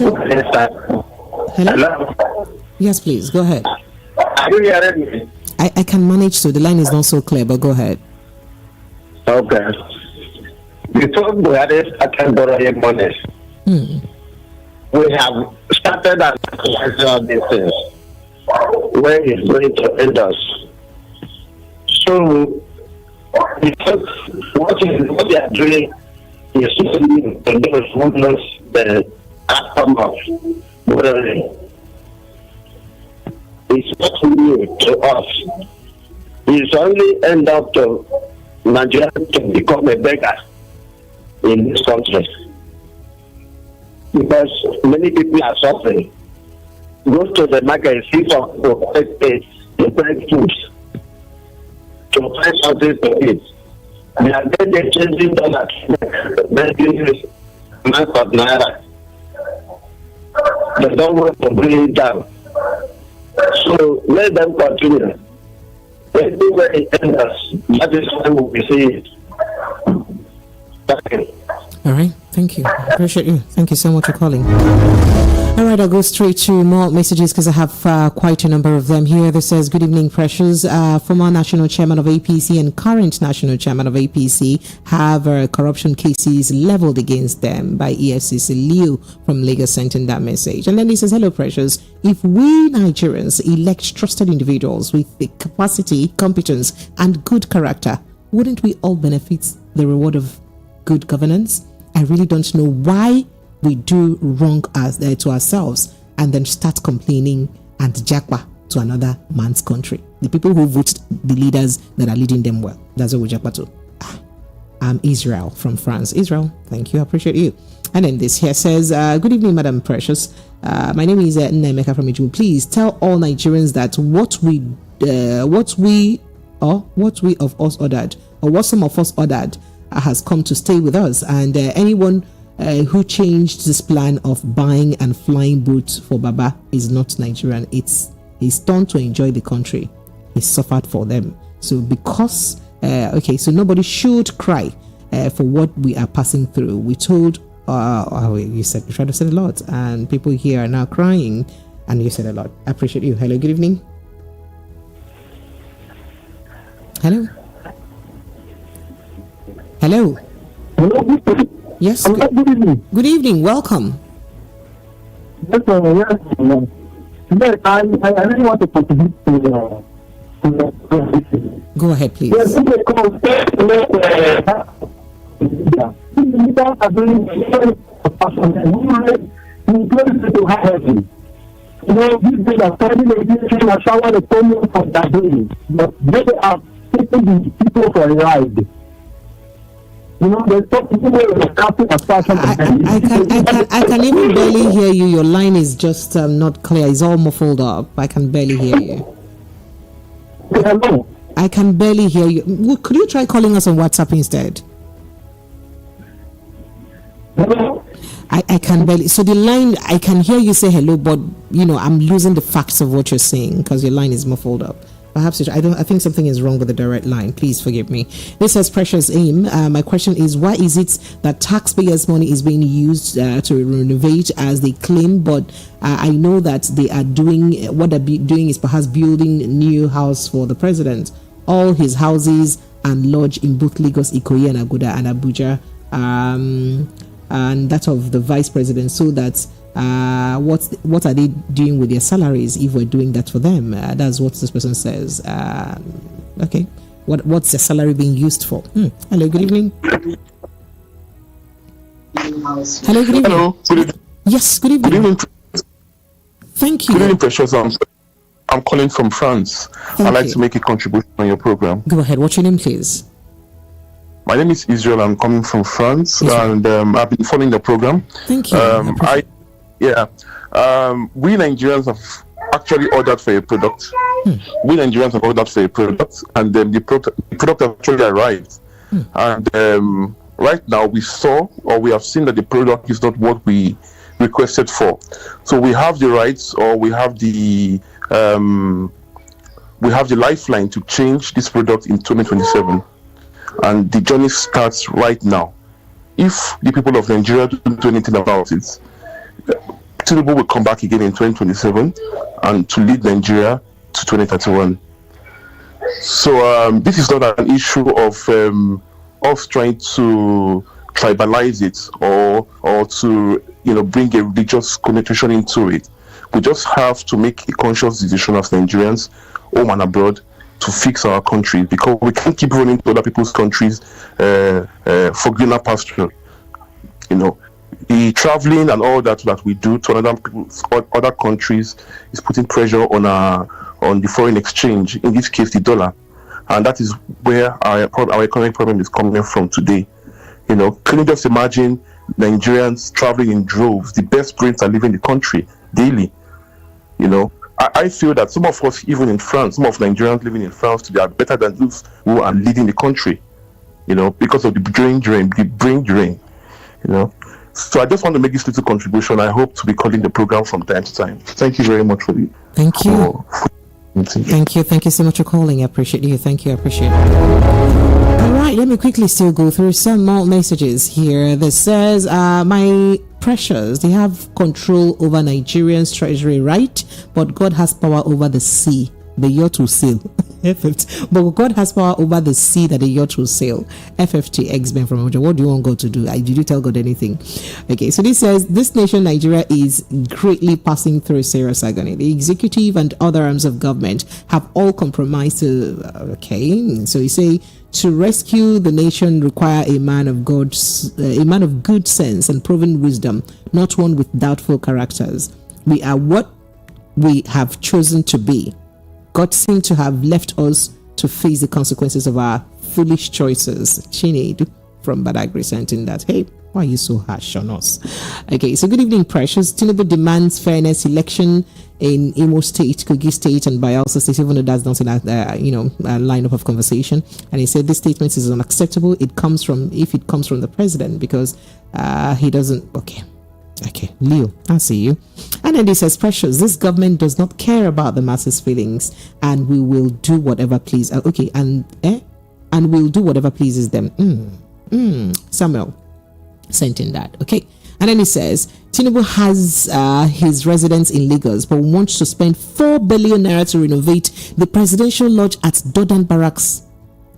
Hello? Yes, please, go ahead. Are you hearing me? I can manage, so the line is not so clear, but go ahead. Okay. Before Buhari started borrowing money, we have started analyzing all these things. Where is going to end us? So, because what they are doing is to those who knows the outcome of borrowing. It's not new to us. It's only end up to Nigeria to become a beggar in this country. Because many people are suffering. Go to the market and see some to buy foods, to buy something to eat. They are then changing dollars, making amount of naira. They don't want to bring it down. So let them continue. Anywhere it ends us, that is when we will see it. Thank you. All right, thank you. I appreciate you. Thank you so much for calling. All right, I'll go straight to more messages because I have quite a number of them here. This says, good evening, Precious. Former national chairman of APC and current national chairman of APC have corruption cases leveled against them by EFCC. Leo from Lagos sent in that message. And then he says, hello, Precious. If we Nigerians elect trusted individuals with the capacity, competence, and good character, wouldn't we all benefit the reward of good governance? I really don't know why we do wrong to ourselves and then start complaining and jackpa to another man's country. The people who vote the leaders that are leading them well. That's what we jackpa to. I'm Israel from France. Israel, thank you. I appreciate you. And then this here says, good evening, Madam Precious. My name is Nemeka from Ijebu. Please tell all Nigerians that what some of us ordered has come to stay with us, and anyone who changed this plan of buying and flying boots for Baba is not Nigerian. It's his turn to enjoy the country. He suffered for them. So because so nobody should cry for what we are passing through. We told you tried to say a lot, and people here are now crying, and you said a lot. I appreciate you. Hello, good evening. Hello. Hello. Yes. Good evening. Good evening. Welcome. Yes, I really want to contribute to the Go ahead, please. yes, you know, these days are starting to a shower the premium for that day, but they are taking the people for a ride. You know, there's some people who are casting a fashion. I can even barely hear you. Your line is just not clear. It's all muffled up. I can barely hear you. Hello. I can barely hear you. Could you try calling us on WhatsApp instead? Hello. I can barely. So the line, I can hear you say hello, but you know, I'm losing the facts of what you're saying because your line is muffled up. Perhaps I think something is wrong with the direct line. Please forgive me. This says Precious Aim. My question is, why is it that taxpayers' money is being used to renovate as they claim? But I know that they are doing what they're doing is perhaps building a new house for the president. All his houses and lodge in both Lagos, Ikoyi, and Aguda and Abuja, and that of the vice president, so that. What are they doing with their salaries if we're doing that for them? That's what this person says. Okay, what's their salary being used for? Hello, good evening. Hello, good evening. Hello, good evening. Yes, good evening. Good evening. Thank you. Good evening, Precious. I'm calling from France. I'd like to make a contribution on your program. Go ahead. What's your name, please? My name is Israel. I'm coming from France, and I've been following the program. Thank you. We Nigerians have actually ordered for a product. We Nigerians have ordered for a product, and then the product actually arrived. And right now we have seen that the product is not what we requested for. So we have the rights, or we have the lifeline to change this product in 2027, and the journey starts right now. If the people of Nigeria don't do anything about it, Tinubu will come back again in 2027 and to lead Nigeria to 2031. So this is not an issue of us trying to tribalize it or to bring a religious connotation into it. We just have to make a conscious decision as Nigerians, home and abroad, to fix our country, because we can't keep running to other people's countries for greener pasture. The traveling and all that we do to other countries is putting pressure on the foreign exchange, in this case the dollar, and that is where our economic problem is coming from today. Can you just imagine Nigerians traveling in droves? The best brains are leaving the country daily. I feel that some of us, even in France, some of Nigerians living in France today are better than those who are leading the country, because of the brain drain. So I just want to make this little contribution. I hope to be calling the program from time to time. Thank you very much for the. Thank you. Thank you so much for calling. I appreciate you. Thank you. I appreciate it. All right, let me quickly still go through some more messages here. This says, my Precious, they have control over Nigerians' treasury, right? But God has power over the sea, the yacht will sail. FFT. But God has power over the sea that the yacht will sail. FFT X-Men from Ojo. What do you want God to do? Did you tell God anything? Okay, so this says, this nation, Nigeria, is greatly passing through serious agony. The executive and other arms of government have all compromised to, okay, so you say, to rescue the nation require a man of good sense and proven wisdom, not one with doubtful characters. We are what we have chosen to be. God seemed to have left us to face the consequences of our foolish choices. Chinedu from Badagry sent in that, hey, why are you so harsh on us? Okay, so good evening, Precious. Tinubu demands fairness election in Imo State, Kogi State, and Bayelsa State, even though that's not in that, lineup of conversation. And he said this statement is unacceptable. If it comes from the president, because he doesn't, Okay, Leo, I see you. And then this says, Precious, this government does not care about the masses' feelings, and we will do whatever pleases. And we'll do whatever pleases them. Samuel sent in that. Okay, and then he says, Tinubu has his residence in Lagos, but wants to spend 4 billion naira to renovate the presidential lodge at Dodan Barracks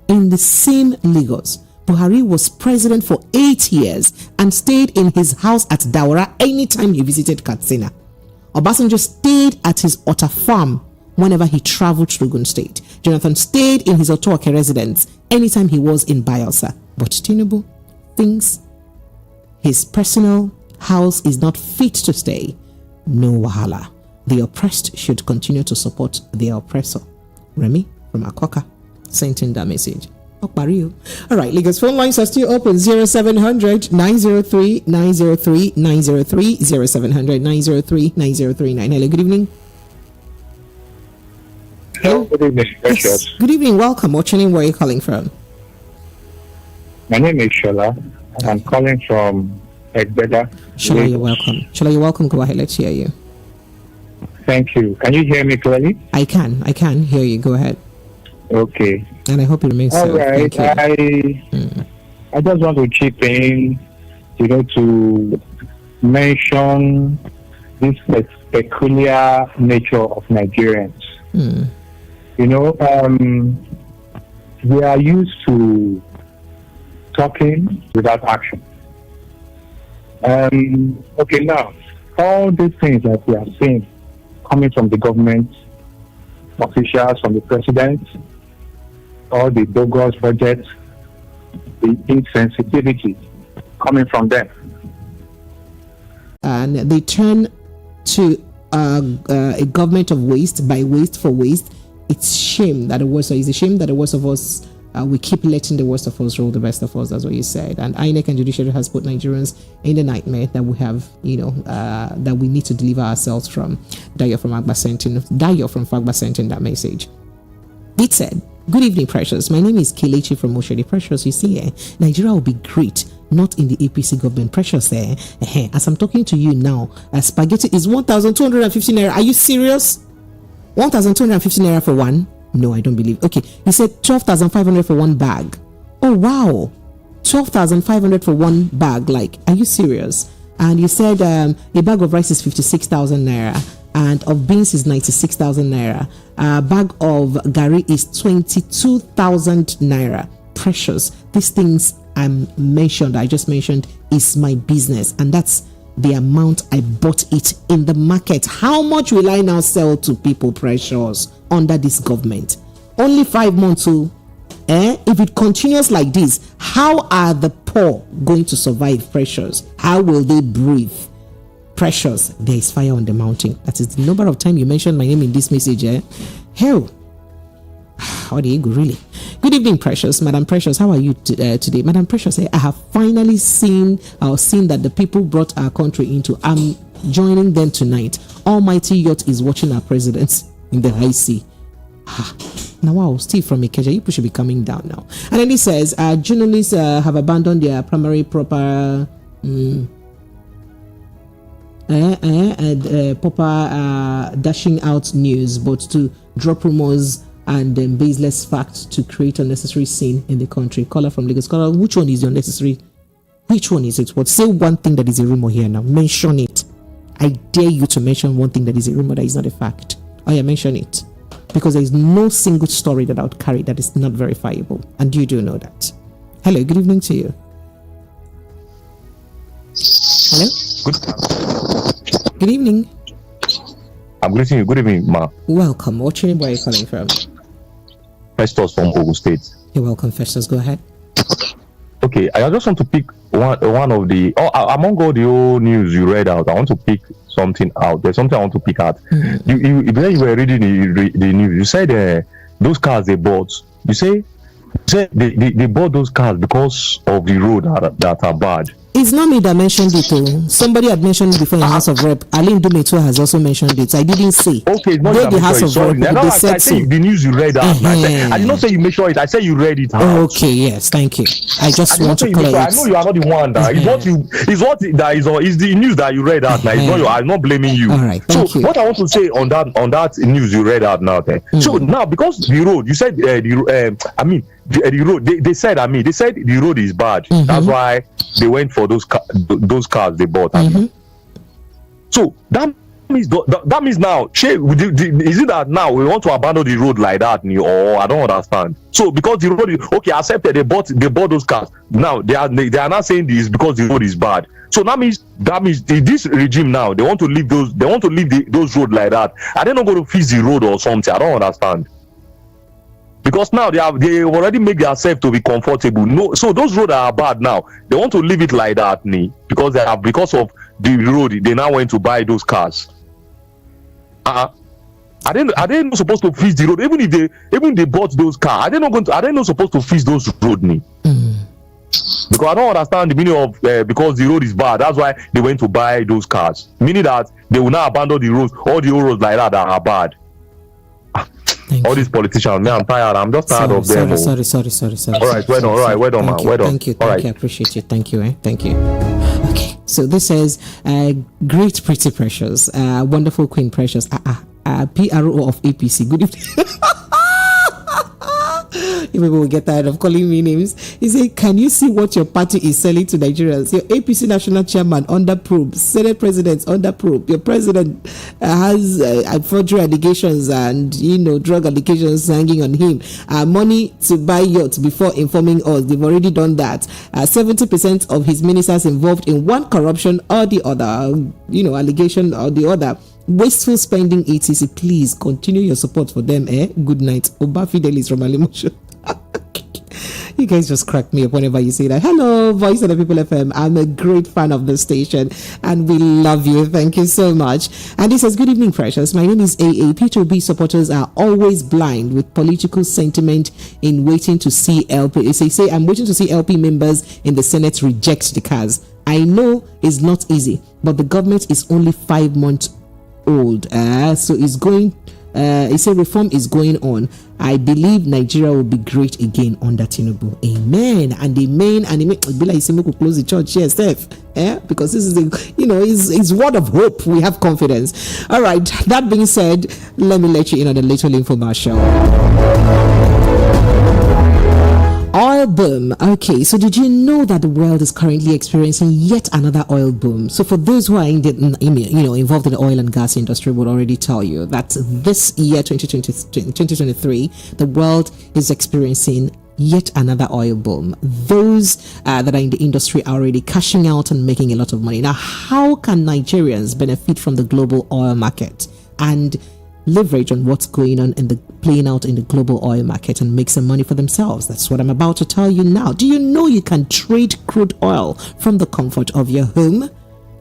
in the same Lagos. Buhari was president for 8 years and stayed in his house at Daura anytime he visited Katsina. Obasanjo stayed at his Otta farm whenever he traveled to Ogun State. Jonathan stayed in his Otoake residence anytime he was in Bayelsa. But Tinubu thinks his personal house is not fit to stay. No wahala. The oppressed should continue to support their oppressor. Remy from Akoka sent in that message. All right, Lagos phone lines are still open. 0700 903 903 903 0700 903 9039. Hello, good evening. Hello, good evening. Yes. Good evening, welcome. What's your name? Where are you calling from? My name is Shola, and I'm calling from Egbeda. Shola, you're welcome. Shola, you're welcome. Go ahead, let's hear you. Thank you. Can you hear me clearly? I can hear you. Go ahead. Okay. And I hope it remains all so. Right. I just want to chip in, to mention this peculiar nature of Nigerians. We are used to talking without action. Now, all these things that we are seeing coming from the government officials, from the president, all the bogus budgets, the insensitivity coming from them. And they turn to a government of waste by waste for waste. It's shame that the worst of us, we keep letting the worst of us rule the best of us. That's what you said. And INEC and Judiciary has put Nigerians in the nightmare that we have, that we need to deliver ourselves from. Dayo from Fagba sent in that message. It said, good evening, Precious. My name is Kelechi from Oshodi. Precious, you see, Nigeria will be great, not in the APC government. Precious, as I'm talking to you now, spaghetti is 1,250 naira. Are you serious? 1,250 naira for one? No, I don't believe. Okay, you said 12,500 for one bag. Oh, wow. 12,500 for one bag. Like, are you serious? And you said a bag of rice is 56,000 naira. And of beans is 96,000 naira. A bag of gari is 22,000 naira. Precious. These things I just mentioned, is my business. And that's the amount I bought it in the market. How much will I now sell to people, Precious, under this government? Only 5 months. If it continues like this, how are the poor going to survive, Precious? How will they breathe? Precious, there is fire on the mountain. That is the number of times you mentioned my name in this message. Hell, how do you go, really? Good evening, Precious. Madam Precious, how are you today? Madam Precious, I have finally seen that the people brought our country into. I'm joining them tonight. Almighty Yacht is watching our presidents in the high sea. Now, wow, Steve from Ikeja, you should be coming down now. And then he says, journalists have abandoned their primary proper dashing out news, but to drop rumors and baseless facts to create unnecessary scene in the country. Caller from Lagos. Caller, which one is the unnecessary Which one is it? What? Say one thing that is a rumor here now. Mention it. I dare you to mention one thing that is a rumor that is not a fact. Oh yeah, mention it. Because there is no single story that I would carry that is not verifiable. And you do know that. Hello, good evening to you. Hello? Good evening. I'm greeting you. Good evening, ma. Welcome. What's your name? Where are you calling from? Festus from Ogun State. You're welcome, Festus. Go ahead. Okay, I just want to pick one of the among all the old news you read out. I want to pick something out. There's something I want to pick out. You when you were reading the news, you said those cars they bought. You say they bought those cars because of the road that are bad. It's not me that mentioned it. Somebody had mentioned it before in House of Rep. Aline Dumetu has also mentioned it. I didn't say. Okay, it's not the House of Rep. They said so. The news you read out. I did not say you mentioned it. I said you read it out. Okay, yes, thank you. I just want to clear it. I know you are not the one. It's the news that you read out now. It's not you. I'm not blaming you. All right, thank you. What I want to say on that news you read out now, so now because the road, you said the road. They said the road is bad. That's why they went for those cars they bought. So that means now, is it that now we want to abandon the road like that? Or I don't understand. So because the road is okay, accepted, they bought those cars. Now they are not saying this because the road is bad. So that means this regime now they want to leave those roads like that. Are they not going to fix the road or something? I don't understand. Because now they already make themselves to be comfortable. No, so those roads are bad now. They want to leave it like that, because of the road. They now went to buy those cars. Are they not supposed to fix the road? Even if they bought those cars, are they not supposed to fix those roads? Because I don't understand the meaning of because the road is bad. That's why they went to buy those cars. Meaning that they will now abandon the roads, all the roads like that are bad. All these politicians, man, I'm tired. I'm just tired of them. Sorry. All right, well done, man. Thank you. I appreciate you. Thank you. Thank you. Okay, so this says, great pretty precious, wonderful Queen Precious, PRO of APC. Good evening. You people will get tired of calling me names. He said, can you see what your party is selling to Nigerians? Your APC national chairman under probe, Senate president under probe. Your president has forgery allegations and drug allegations hanging on him. Money to buy yachts before informing us. They've already done that. 70% of his ministers involved in one corruption or the other, allegation or the other. Wasteful spending, etc. Please continue your support for them. Good night. Oba Fidelis from Alimosho. You guys just crack me up whenever you say that. Hello, Voice of the People FM. I'm a great fan of the station and we love you. Thank you so much. And this says, good evening, Precious. My name is AA. P2B supporters are always blind with political sentiment in waiting to see LP. They say, I'm waiting to see LP members in the Senate reject the cars. I know it's not easy, but the government is only 5 months old. So it's going it's a reform is going on. I believe Nigeria will be great again under Tinubu. Amen and amen and amen. It'll be like Simuku close the church here, Steph. Because this is it's word of hope. We have confidence. All right, that being said, let me let you in on a little infomercial. Oil boom. Okay, so did you know that the world is currently experiencing yet another oil boom? So for those who are involved in the oil and gas industry, would already tell you that this year, 2023, the world is experiencing yet another oil boom. Those that are in the industry are already cashing out and making a lot of money. Now, how can Nigerians benefit from the global oil market and leverage on what's going on and playing out in the global oil market and make some money for themselves? That's what I'm about to tell you now. Do you know you can trade crude oil from the comfort of your home?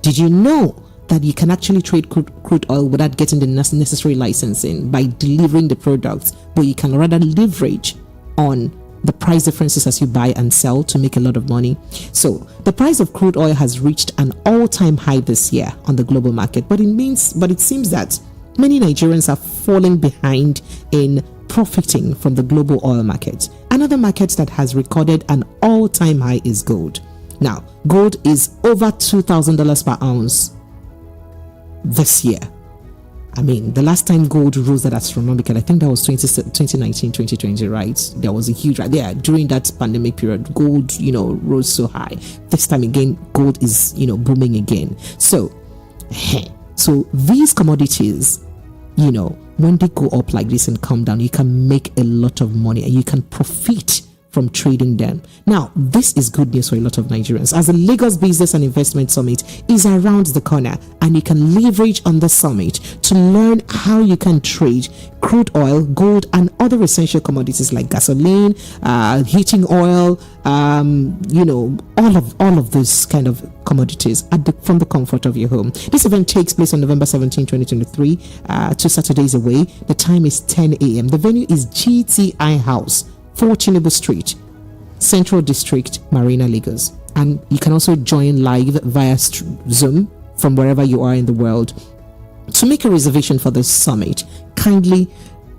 Did you know that you can actually trade crude oil without getting the necessary licensing by delivering the products, but you can rather leverage on the price differences as you buy and sell to make a lot of money? So the price of crude oil has reached an all-time high this year on the global market, but it seems that many Nigerians are falling behind in profiting from the global oil market. Another market that has recorded an all-time high is gold. Now, gold is over $2,000 per ounce this year. I mean, the last time gold rose that astronomical, I think that was 2019, 2020, right? There was a huge, right there during that pandemic period, gold, rose so high. This time again, gold is, booming again. So these commodities, when they go up like this and come down, you can make a lot of money and you can profit from trading them. Now, this is good news for a lot of Nigerians, as the Lagos Business and Investment Summit is around the corner, and you can leverage on the summit to learn how you can trade crude oil, gold, and other essential commodities like gasoline, heating oil, all of those kind of commodities from the comfort of your home. This event takes place on November 17, 2023, 2 Saturdays away. The time is 10 a.m. The venue is GTI House, 4 Tinubu Street, Central District, Marina, Lagos. And you can also join live via Zoom from wherever you are in the world. To make a reservation for this summit, kindly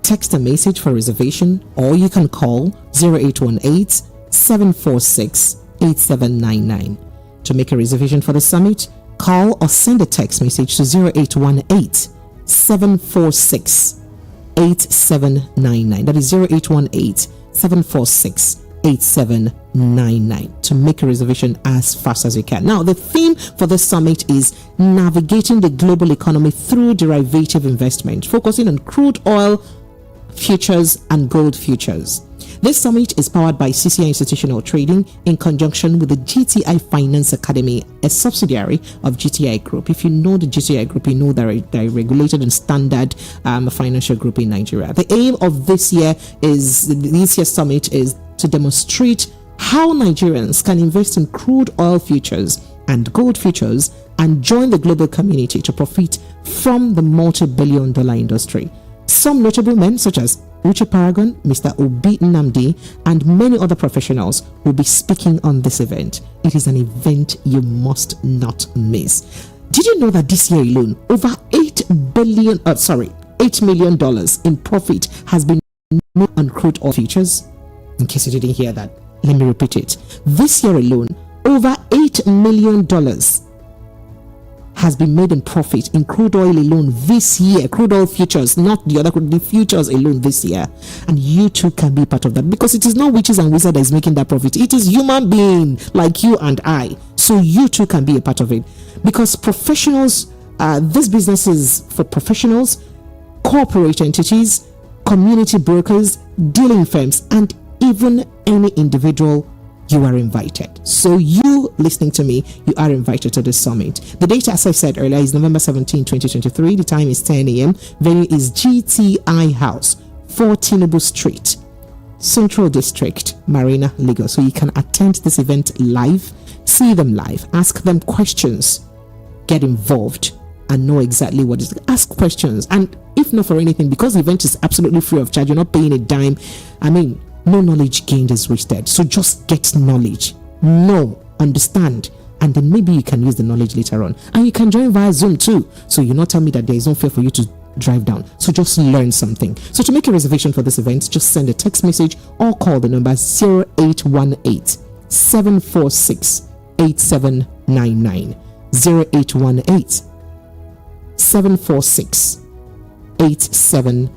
text a message for reservation, or you can call 0818-746-8799. To make a reservation for the summit, call or send a text message to 0818-746-8799. That is 0818-746-8799 to make a reservation as fast as you can. Now, the theme for the summit is navigating the global economy through derivative investment, focusing on crude oil futures and gold futures. This summit is powered by CCI Institutional Trading in conjunction with the GTI Finance Academy, a subsidiary of GTI Group. If you know the GTI Group, you know they're a regulated and standard financial group in Nigeria. The aim of this year's summit is to demonstrate how Nigerians can invest in crude oil futures and gold futures and join the global community to profit from the multi-billion-dollar industry. Some notable men such as Uche Paragon, Mr. Obi Nnamdi, and many other professionals will be speaking on this event. It is an event you must not miss. Did you know that this year alone, over $8 million in profit has been made on crude oil futures? In case you didn't hear that, let me repeat it. This year alone, over $8 million has been made in profit in crude oil alone this year. Crude oil futures, not the futures alone this year. And you too can be part of that, because it is not witches and wizards that is making that profit. It is human being like you and I. So you too can be a part of it, because professionals, this business is for professionals, corporate entities, community brokers, dealing firms, and even any individual. You are invited. So you listening to me, you are invited to this summit. The date, as I said earlier, is November 17, 2023. The time is 10 a.m. Venue is GTI House, 4 Tinubu Street, Central District, Marina, Lagos. So you can attend this event live, see them live, ask them questions, get involved, and know exactly what is. Ask questions. And if not for anything, because the event is absolutely free of charge, you're not paying a dime. No knowledge gained is wasted. So just get knowledge, know, understand, and then maybe you can use the knowledge later on. And you can join via Zoom too. So you're not telling me that there is no fear for you to drive down. So just learn something. So to make a reservation for this event, just send a text message or call the number 0818-746-8799. 0818-746-8799.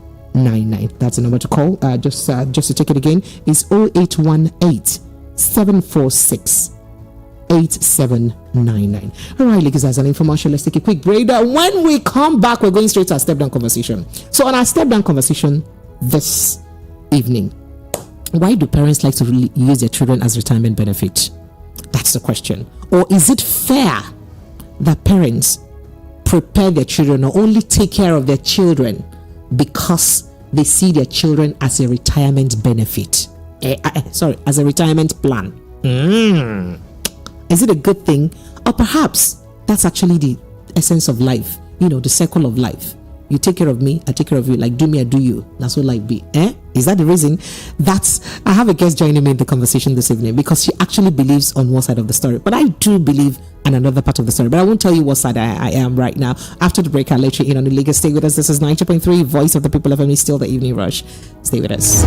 That's the number to call. Just to take it again, is 0818-746-8799. All right, ladies, as an information, let's take a quick break. When we come back, we're going straight to our step down conversation. So on our step down conversation this evening, why do parents like to really use their children as retirement benefit? That's the question. Or is it fair that parents prepare their children or only take care of their children because they see their children as a retirement benefit? As a retirement plan. Is it a good thing? Or perhaps that's actually the essence of life, the circle of life. You take care of me, I take care of you, like do me, I do you. That's what life be. Is that the reason? I have a guest joining me in the conversation this evening, because she actually believes on one side of the story, but I do believe on another part of the story. But I won't tell you what side I am right now. After the break, I'll let you in on the Lagos. Stay with us. This is 90.3 Voice of the People of FM. Still the Evening Rush. Stay with us.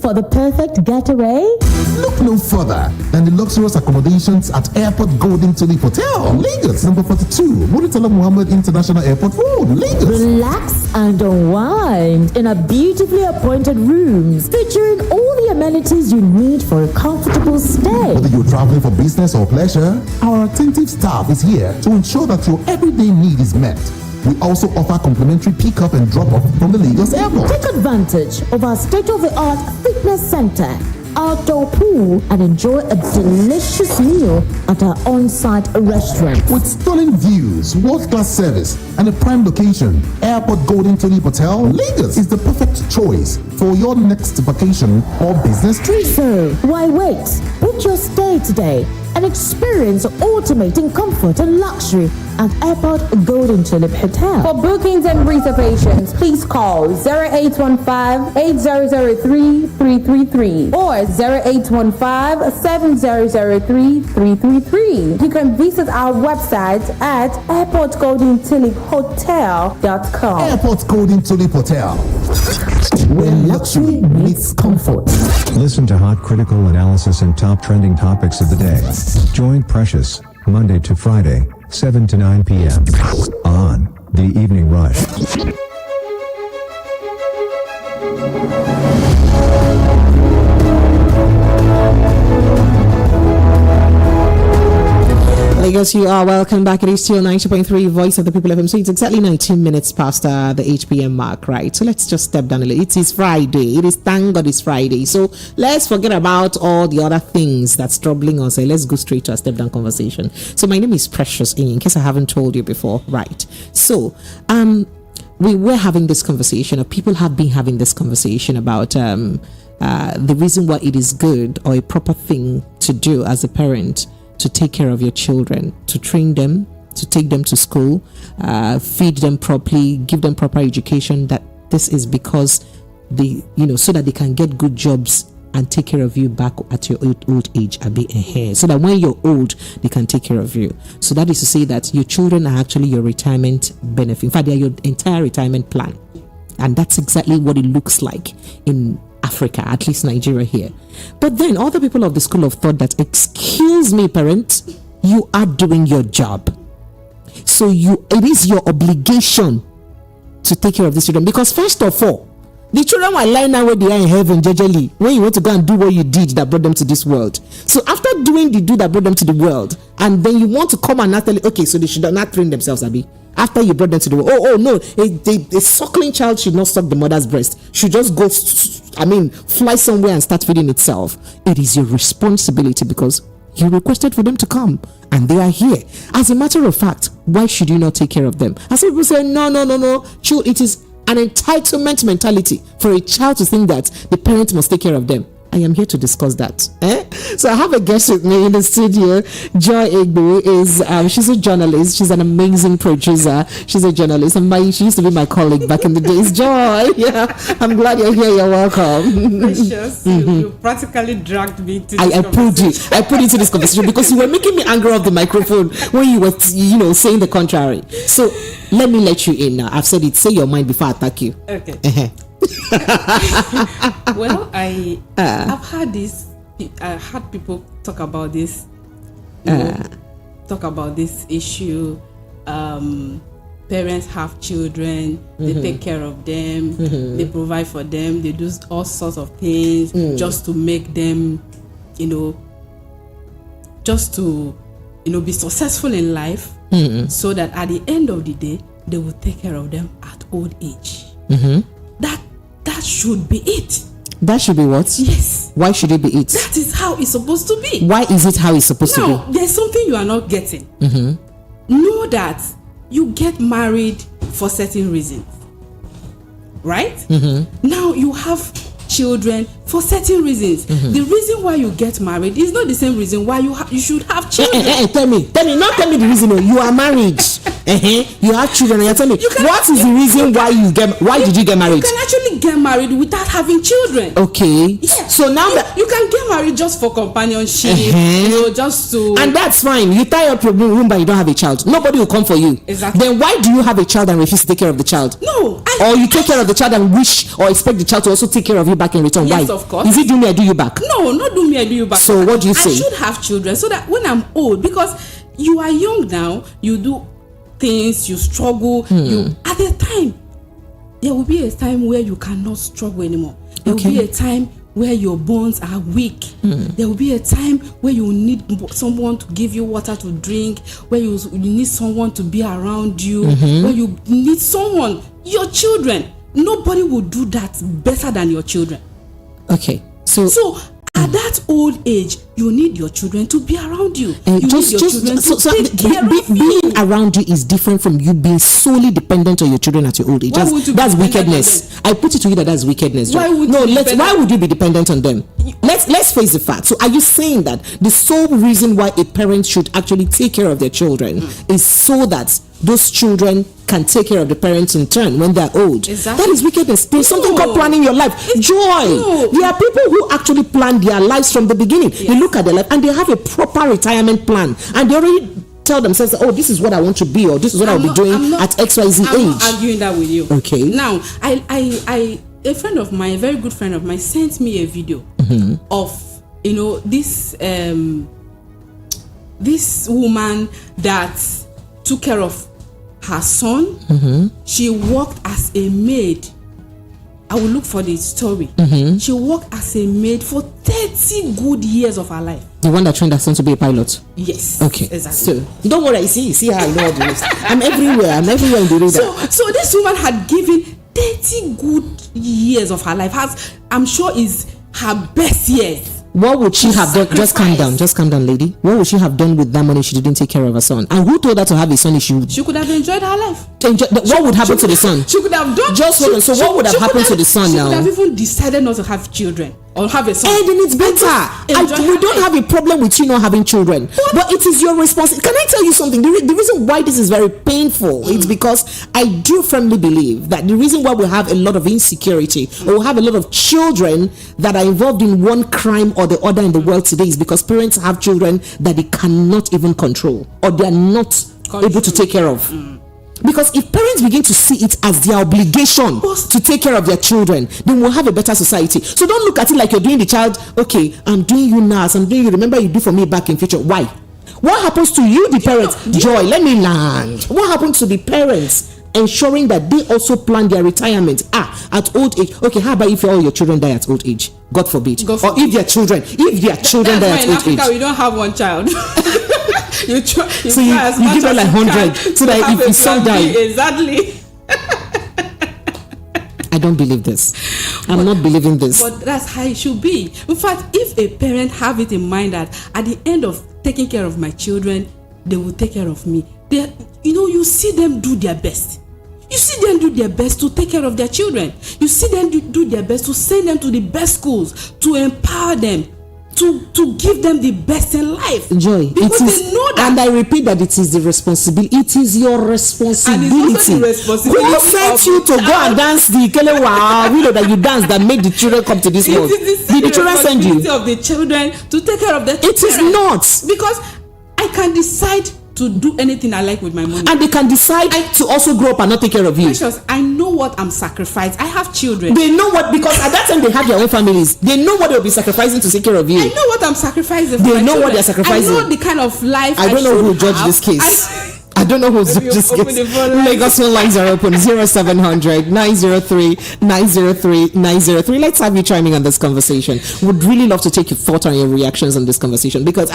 For for the perfect getaway? Look no further than the luxurious accommodations at Airport Golden Tulip Hotel, Lagos, number 42, Murtala Muhammad International Airport Road, Lagos. Relax and unwind in a beautifully appointed rooms featuring all the amenities you need for a comfortable stay. Whether you're traveling for business or pleasure, our attentive staff is here to ensure that your everyday need is met. We also offer complimentary pick-up and drop-off from the Lagos airport. Take advantage of our state-of-the-art fitness center, outdoor pool, and enjoy a delicious meal at our on-site restaurant. With stunning views, world-class service, and a prime location, Airport Golden Tulip Hotel, Lagos is the perfect choice for your next vacation or business trip. So, why wait? Book your stay today and experience ultimate in comfort and luxury at Airport Golden Tulip Hotel. For bookings and reservations, please call 0815-8003-333 or 0815-7003-333. You can visit our website at airportgoldentuliphotel.com. Airport Golden Tulip Hotel, where luxury meets comfort. Listen to hot critical analysis and top trending topics of the day. Join Precious, Monday to Friday, 7 to 9 p.m. on The Evening Rush. Lagos, you are welcome back. It is still 90.3 Voice of the People FM. So it's exactly 19 minutes past the 8 p.m. mark, right? So let's just step down a little. It is Friday. It is, thank God it's Friday. So let's forget about all the other things that's troubling us. Let's go straight to a step down conversation. So my name is Precious, in case I haven't told you before, right? So we were having this conversation, or people have been having this conversation about the reason why it is good or a proper thing to do as a parent to take care of your children, to train them, to take them to school, feed them properly, give them proper education. That this is because they, so that they can get good jobs and take care of you back at your old age, a bit ahead, so that when you're old, they can take care of you. So that is to say that your children are actually your retirement benefit. In fact, they are your entire retirement plan, and that's exactly what it looks like in Africa, at least Nigeria here. But then other people of the school of thought that, excuse me, parent, you are doing your job, so it is your obligation to take care of these children, because first of all, the children were lying down where they are in heaven, jejely, when you want to go and do what you did that brought them to this world. So after doing the do that brought them to the world, and then you want to come and not tell, okay, so they should not train themselves, Abi. After you brought them to the world, oh no, a suckling child should not suck the mother's breast, should just go, fly somewhere and start feeding itself. It is your responsibility, because you requested for them to come and they are here. As a matter of fact, why should you not take care of them? As people say, no, it is an entitlement mentality for a child to think that the parent must take care of them. I am here to discuss that. So I have a guest with me in the studio. Joy Egbu is she's a journalist. She's an amazing producer. She's a journalist, and she used to be my colleague back in the days. Joy, yeah, I'm glad you're here. You're welcome. Precious, you practically dragged me to this I pulled you into this conversation because you were making me angry off the microphone when you were saying the contrary. So let me let you in now. I've said it. Say your mind before I attack you. Okay. Well, I've heard this. I heard people talk about this. Talk about this issue. Parents have children. They take care of them. They provide for them. They do all sorts of things just to make them, just to, be successful in life. So that at the end of the day, they will take care of them at old age. That should be it. That should be what? Yes. Why should it be it? That is how it's supposed to be. Why is it how it's supposed to be? Now, there's something you are not getting. Know that you get married for certain reasons. Right? Now you have children for certain reasons. The reason why you get married is not the same reason why you should have children. Tell me. Not tell me the reason. You are married. You have children, and you're telling me what is the reason why did you get married? You can actually get married without having children. Okay. Yeah. So now you can get married just for companionship, just to. And that's fine. You tie up your womb, but you don't have a child. Nobody will come for you. Exactly. Then why do you have a child and refuse to take care of the child? No. Or you take care of the child and wish or expect the child to also take care of you back in return. Yes, why? of course. Is it do me, I do you back? No, not do me, I do you back. So what do you say? I should have children so that when I'm old, because you are young now, you do things, you struggle. At the time, there will be a time where you cannot struggle anymore. There will be a time where your bones are weak. There will be a time where you need someone to give you water to drink, where you need someone to be around you, where you need someone, your children. Nobody will do that better than your children. Okay. So at that old age, you need your children to be around you. Being around you is different from you being solely dependent on your children at your old age. That's wickedness. I put it to you that's wickedness. Why would you be dependent on them? Let's face the fact. So are you saying that the sole reason why a parent should actually take care of their children is so that those children can take care of the parents in turn when they're old? Exactly. That is wickedness. There's something called planning your life. There are people who actually plan their lives from the beginning. They look at their life and they have a proper retirement plan, and they already tell themselves, oh, this is what I want to be, or this is what I'll be doing at XYZ age. I'm not arguing that with you. Okay. Now, a friend of mine, a very good friend of mine, sent me a video of this woman that took care of her son. She worked as a maid. I will look for the story. She worked as a maid for 30 good years of her life. The one that trained her son to be a pilot? Yes. Okay. Exactly. So don't worry, see how I know all the rest. I'm everywhere in the radar. So this woman had given 30 good years of her life. I'm sure is her best years. What would she have done? Just calm down, lady. What would she have done with that money she didn't take care of her son? And who told her to have a son if she could have enjoyed her life? What would happen to the son? She could have done. Just hold on. So what would have happened to the son now? She could have even decided not to have children or have a son. And then it's better. We don't have a problem with you not having children, but it is your responsibility. Can I tell you something? The reason why this is very painful is because I do firmly believe that the reason why we have a lot of insecurity or we have a lot of children that are involved in one crime or the other in the world today is because parents have children that they cannot even control or they are not able to take care of. Because if parents begin to see it as their obligation to take care of their children, then we'll have a better society. So don't look at it like you're doing the child, okay, I'm doing you now, I'm doing you, remember you do for me back in future. Why? What happens to you, the parents? Joy, let me land. What happens to the parents ensuring that they also plan their retirement at old age? Okay, how about if all your children die at old age? God forbid. Or if their children die at old age. In Africa, we don't have one child. you give her like 100 so that if his son die. Exactly. I don't believe this. I'm not believing this. But that's how it should be. In fact, if a parent have it in mind that at the end of taking care of my children, they will take care of me. You see them do their best. You see them do their best to take care of their children. You see them do their best to send them to the best schools, to empower them, to give them the best in life. Joy, because they know that. And I repeat that it is the responsibility. It is your responsibility. And it's also the responsibility. Who sent you to go and dance the Kelewa video that you dance that made the children come to this world? Did the children send you? Of the children to take care of their children. It is not. Because I can decide to do anything I like with my money. And they can decide to also grow up and not take care of you. Precious, I know what I'm sacrificing. I have children. They know what, because at that time they have their own families. They know what they'll be sacrificing to take care of you. I know what I'm sacrificing for They my know children. what they're sacrificing. I know the kind of life I don't know who judged this case. I don't know who's just Lagos phone lines are open 0700 903 903 903. Let's have you chiming on this conversation. Would really love to take your thoughts and your reactions on this conversation, because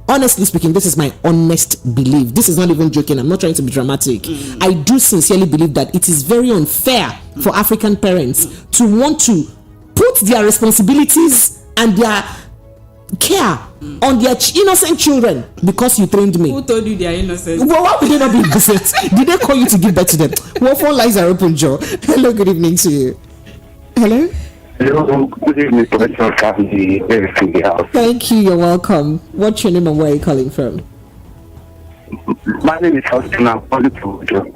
honestly speaking, this is my honest belief. This is not even joking. I'm not trying to be dramatic. I do sincerely believe that it is very unfair for African parents to want to put their responsibilities and their care on their innocent children because you trained me. Who told you they are innocent? Well, why would they not be innocent? Did they call you to give birth to them? Well, phone lines are open, Joe. Hello, good evening to you. Hello? Hello, good evening, Professor Family. Thank you, you're welcome. What's your name and where are you calling from? My name is Austin. I'm calling from Joe.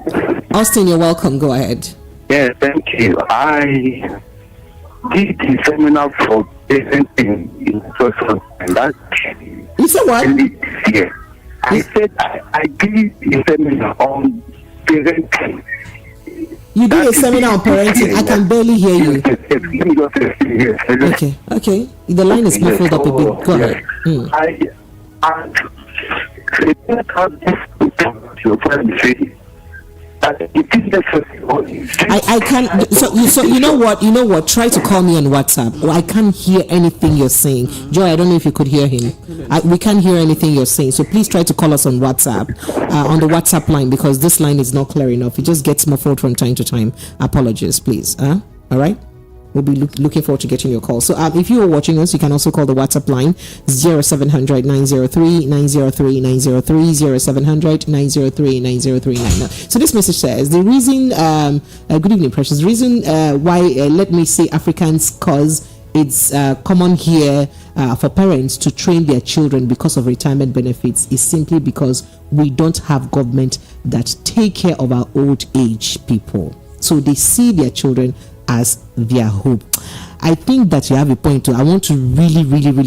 Austin, you're welcome. Go ahead. Yeah, thank you. I did the seminar for parenting in social, and that. You said what? Yeah. I said I did a seminar on parenting. You did a seminar on parenting. I can barely hear you. Okay. The line is muffled up a bit. Go ahead. I can't. So you know what? Try to call me on WhatsApp. Well, I can't hear anything you're saying. Joy, I don't know if you could hear him. We can't hear anything you're saying. So please try to call us on WhatsApp, on the WhatsApp line, because this line is not clear enough. It just gets muffled from time to time. Apologies, please. All right. We'll be looking forward to getting your call. So if you are watching us, you can also call the WhatsApp line 0700 903 903 903 0700 903 9039. So this message says the reason, good evening, Precious. The reason why, let me say Africans, cause it's common here for parents to train their children because of retirement benefits is simply because we don't have government that take care of our old age people. So they see their children as their hope. I think that you have a point too. I want to really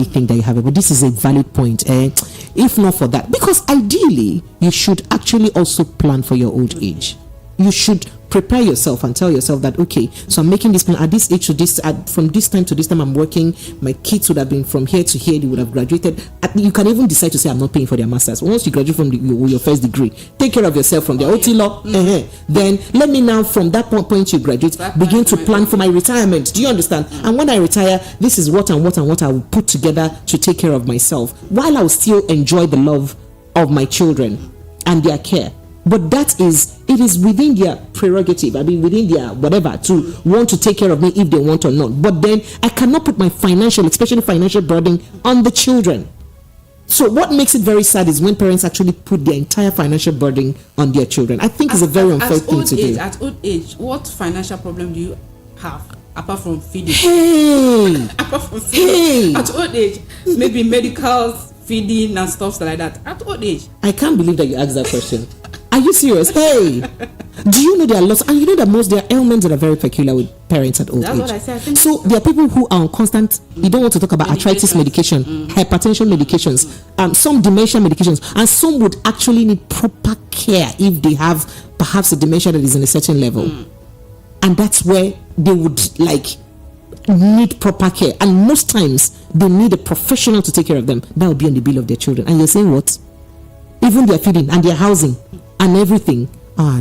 think that you have it, but this is a valid point. If not for that, because ideally you should actually also plan for your old age. You should prepare yourself and tell yourself that, okay, so I'm making this plan at this age to this, from this time to this time I'm working. My kids would have been from here to here, they would have graduated. You can even decide to say I'm not paying for their masters. Once you graduate from your first degree, take care of yourself from the OT law. Then let me now, from that point you graduate, begin to plan for my retirement. Do you understand? And when I retire, this is what I will put together to take care of myself, while I will still enjoy the love of my children and their care. But it is within their prerogative, within their whatever, to want to take care of me if they want or not. But then I cannot put my especially financial burden on the children. So what makes it very sad is when parents actually put their entire financial burden on their children. I think it's a very unfair thing to do. At old age, what financial problem do you have apart from feeding? Apart from feeding. At old age, maybe medical feeding and stuff like that. At old age. I can't believe that you asked that question. Are you serious? Hey, do you know there are lots, and you know that there are ailments that are very peculiar with parents at old age. What I said. So there are people who are on constant, you don't want to talk about arthritis medication, hypertension medications, some dementia medications, and some would actually need proper care if they have perhaps a dementia that is in a certain level. And that's where they would need proper care. And most times they need a professional to take care of them. That will be on the bill of their children. And you're saying what? Even their feeding and their housing and everything.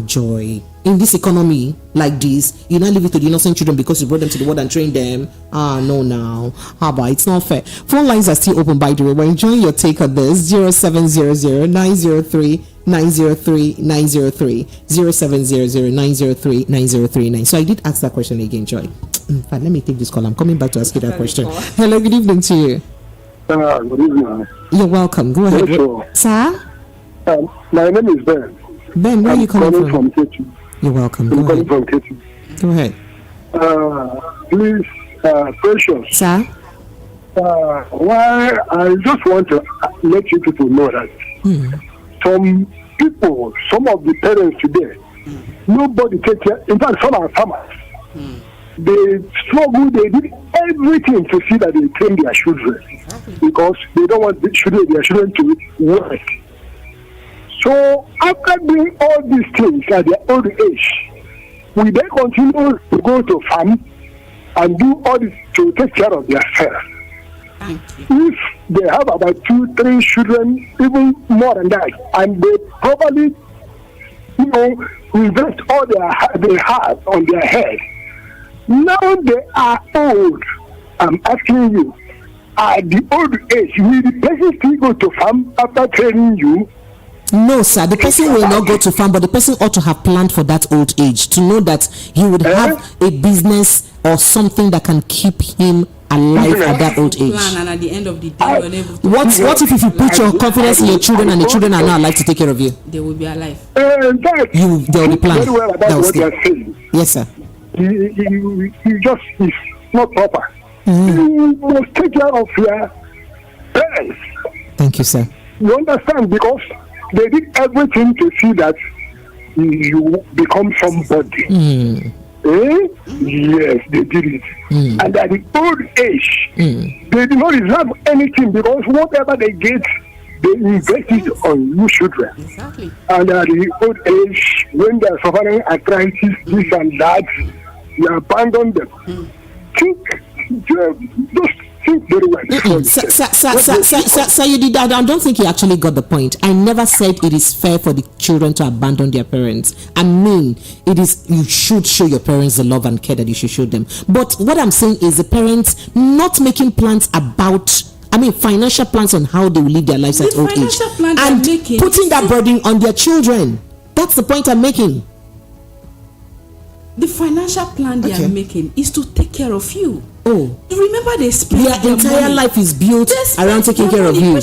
Joy. In this economy like this, you now leave it to the innocent children because you brought them to the world and trained them. No, now. How about it's not fair. Phone lines are still open, by the way. We're enjoying your take on this. 0700 903 903 903 0700 903 9039. So I did ask that question again, Joy. In fact, let me take this call. I'm coming back to ask you that question. Hello, good evening to you. Good evening. You're welcome. Go ahead. Sir? My name is Ben. Ben, where are you calling from? Ketu. You're welcome. I'm calling from Ketu. Go ahead. Please, Precious. Sir? Why I just want to let you people know that some people, some of the parents today, nobody take care. In fact, some are farmers. They struggle. They did everything to see that they train their children because they don't want their children to work. So after doing all these things at their old age, we then continue to go to farm and do all this to take care of themselves. If they have about 2-3 children, even more than that, and they probably, invest all they have on their head. Now they are old. I'm asking you, at the old age, will the person still go to farm after training you? No, sir. The person will not go to farm, but the person ought to have planned for that old age to know that he would have a business or something that can keep him alive at that old age. Plan, and at the end of the day, you're able to what if you put your confidence in your children and the children are not alive to take care of you? They will be alive. They'll be planned. Very well about what they're saying. Yes, sir. He just is not proper. You must take care of your parents. Thank you, sir. You understand? Because they did everything to see that you become somebody. Yes, they did it. And at the old age, they did not reserve anything because whatever they get, they invest it on you children. Exactly. And at the old age, when they are suffering arthritis, this and that, you abandon them. Just think very well. Sir, you did that. I don't think you actually got the point. I never said it is fair for the children to abandon their parents. I mean, it is, you should show your parents the love and care that you should show them. But what I'm saying is the parents not making plans about, financial plans on how they will live their lives at old age, and putting that burden on their children. That's the point I'm making. The financial plan they are making is to take care of you. Oh, remember they spend their entire money. Life is built around taking care of you.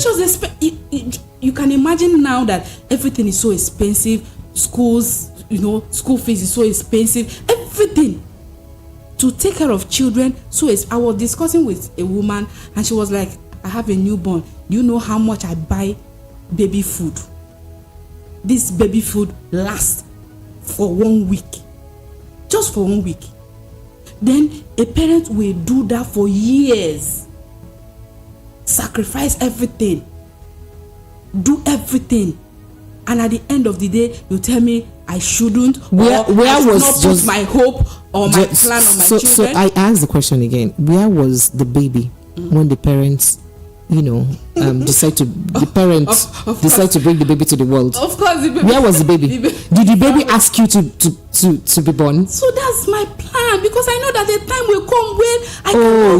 You can imagine now that everything is so expensive. Schools, school fees is so expensive. Everything to take care of children. So I was discussing with a woman, and she was like, "I have a newborn. Do you know how much I buy baby food? This baby food lasts for 1 week, just for 1 week." Then a parent will do that for years, sacrifice everything, do everything, and at the end of the day, you tell me I shouldn't, where I should was not put my hope or my plan on my children. So I asked the question again: where was the baby when the parents, decide to bring the baby to the world? Of course, the baby. Where was the baby? Did the baby ask you to be born? So that's my plan, because I know that the time will come when I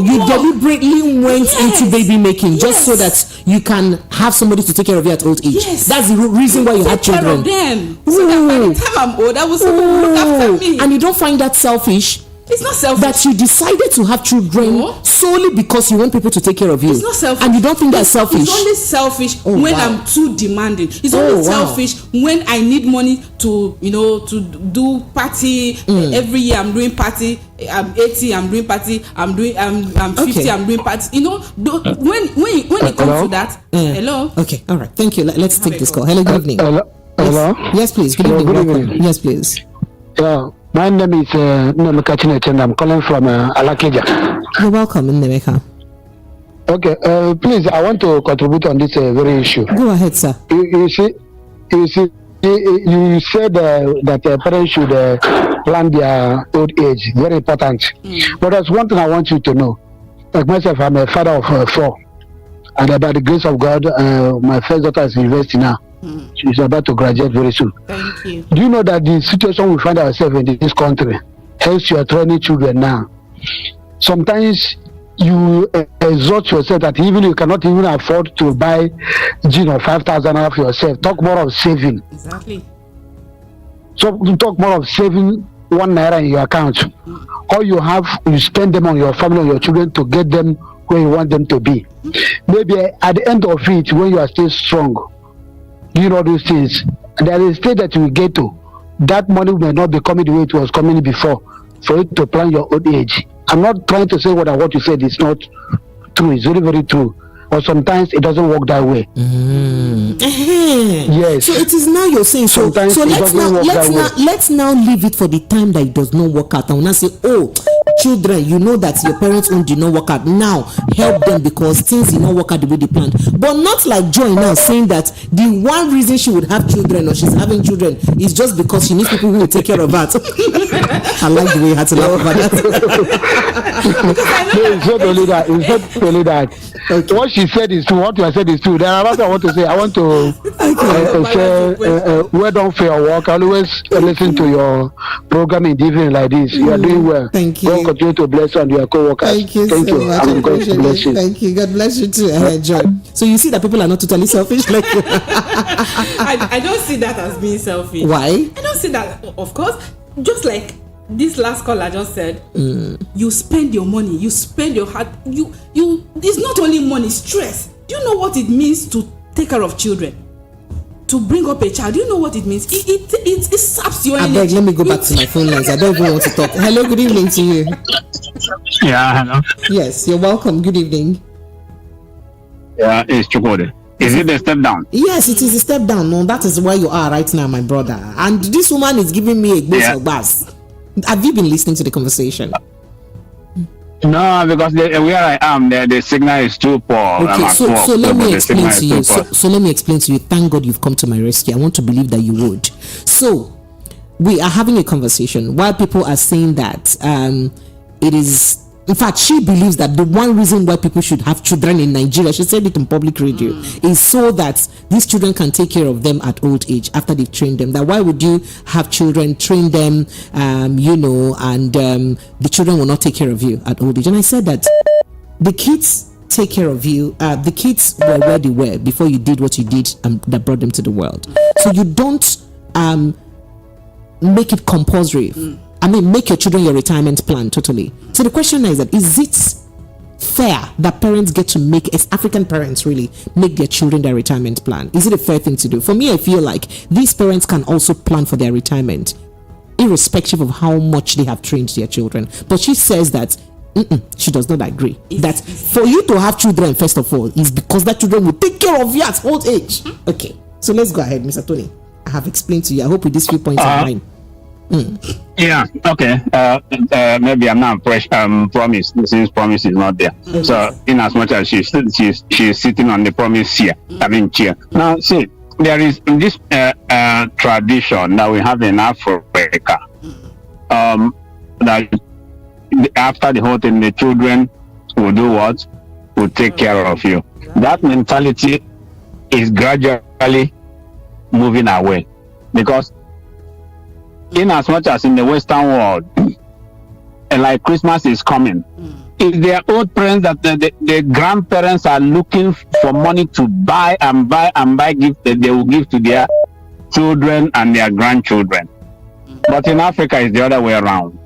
you deliberately went into baby making just so that you can have somebody to take care of you at old age. Yes. That's the reason why you had children. Take care of them. So that by the time I'm old, I will look after me. And you don't find that selfish? It's not selfish. That you decided to have children solely because you want people to take care of you. It's not selfish. And you don't think that's selfish? It's only selfish when I'm too demanding. It's only selfish when I need money to, to do party. Every year I'm doing party. I'm 80, I'm doing party. I'm 50, I'm doing party. When it comes to that. Hello? Okay, all right. Thank you. Let's take this call. Hello, good evening. Hello? Yes, please. Good evening. Welcome. Yes, please. Yeah. My name is Nemeka Chineke, and I'm calling from Alakeja. You're welcome, Nemeka. Okay, please, I want to contribute on this very issue. Go ahead, sir. You said that parents should plan their old age. Very important. But there's one thing I want you to know. Like myself, I'm a father of 4. And by the grace of God, my first daughter is in university now. She's about to graduate very soon. Thank you. Do you know that the situation we find ourselves in this country, hence you are training children now, sometimes you exhaust yourself that even you cannot even afford to buy gin or 5,000 naira for yourself. Talk more of saving. Exactly. So talk more of saving 1 naira in your account. All you have, you spend them on your family, on your children to get them where you want them to be. Maybe at the end of it, when you are still strong, those things, there is a state that you will get to. That money may not be coming the way it was coming before for you to plan your old age. I'm not trying to say what you said is not true. It's very, very true. But sometimes it doesn't work that way. Yes. So it is now you're saying so let's now leave it for the time that it does not work out. I will not say, children, you know that your parents own did not work out. Now help them because things did not work out the way they planned. But not like Joy now saying that the one reason she would have children or she's having children is just because she needs people who will take care of that. I like the way you had to laugh about that. No, it's not only that. It's not only that. Okay. What she said is true. What you have said is true. There are others I want to say. I want to say, well done for your work. I always listen to your program in the evening like this. You are doing well. Thank you. God continue to bless you and your co-workers. Thank you so much. And God bless you. Thank you. God bless you too, John. So you see that people are not totally selfish. Like I don't see that as being selfish. Why? I don't see that. Of course, just like this last call I just said, you spend your money, you spend your heart, you it's not only money, stress. Do you know what it means to take care of children? To bring up a child, do you know what it means? It saps your energy. I beg, let me go back to my phone lines. I don't even want to talk. Hello, good evening to you. Yeah, hello. Yes, you're welcome. Good evening. Yeah, it's Chukode. Is it a step down? Yes, it is a step down. No, that is where you are right now, my brother. And this woman is giving me a bus. Have you been listening to the conversation? No, because where I am, the signal is too poor. Okay, so let me explain to you. So let me explain to you. Thank God you've come to my rescue. I want to believe that you would. So we are having a conversation while people are saying that it is. In fact, she believes that the one reason why people should have children in Nigeria, she said it in public radio, is so that these children can take care of them at old age after they've trained them. That why would you have children, train them, and the children will not take care of you at old age? And I said that the kids take care of you. The kids were where they were before you did what you did that brought them to the world. So you don't make it compulsory. Make your children your retirement plan totally. So the question is that is it fair that parents get to make, as African parents really, make their children their retirement plan? Is it a fair thing to do? For me, I feel like these parents can also plan for their retirement, irrespective of how much they have trained their children. But she says that she does not agree. That for you to have children, first of all, is because that children will take care of you at old age. Okay, so let's go ahead, Mr. Tony. I have explained to you. I hope with these few points are mine. Yeah, okay. Maybe I'm not promised, since promise is not there. So in as much as she's sitting on the promise chair. Now see, there is this tradition that we have in Africa. That after the whole thing, the children will do what? Will take care of you. That mentality is gradually moving away, because in as much as in the Western world, like Christmas is coming, if their old parents that the grandparents are looking for money to buy gifts that they will give to their children and their grandchildren. But in Africa, it's the other way around.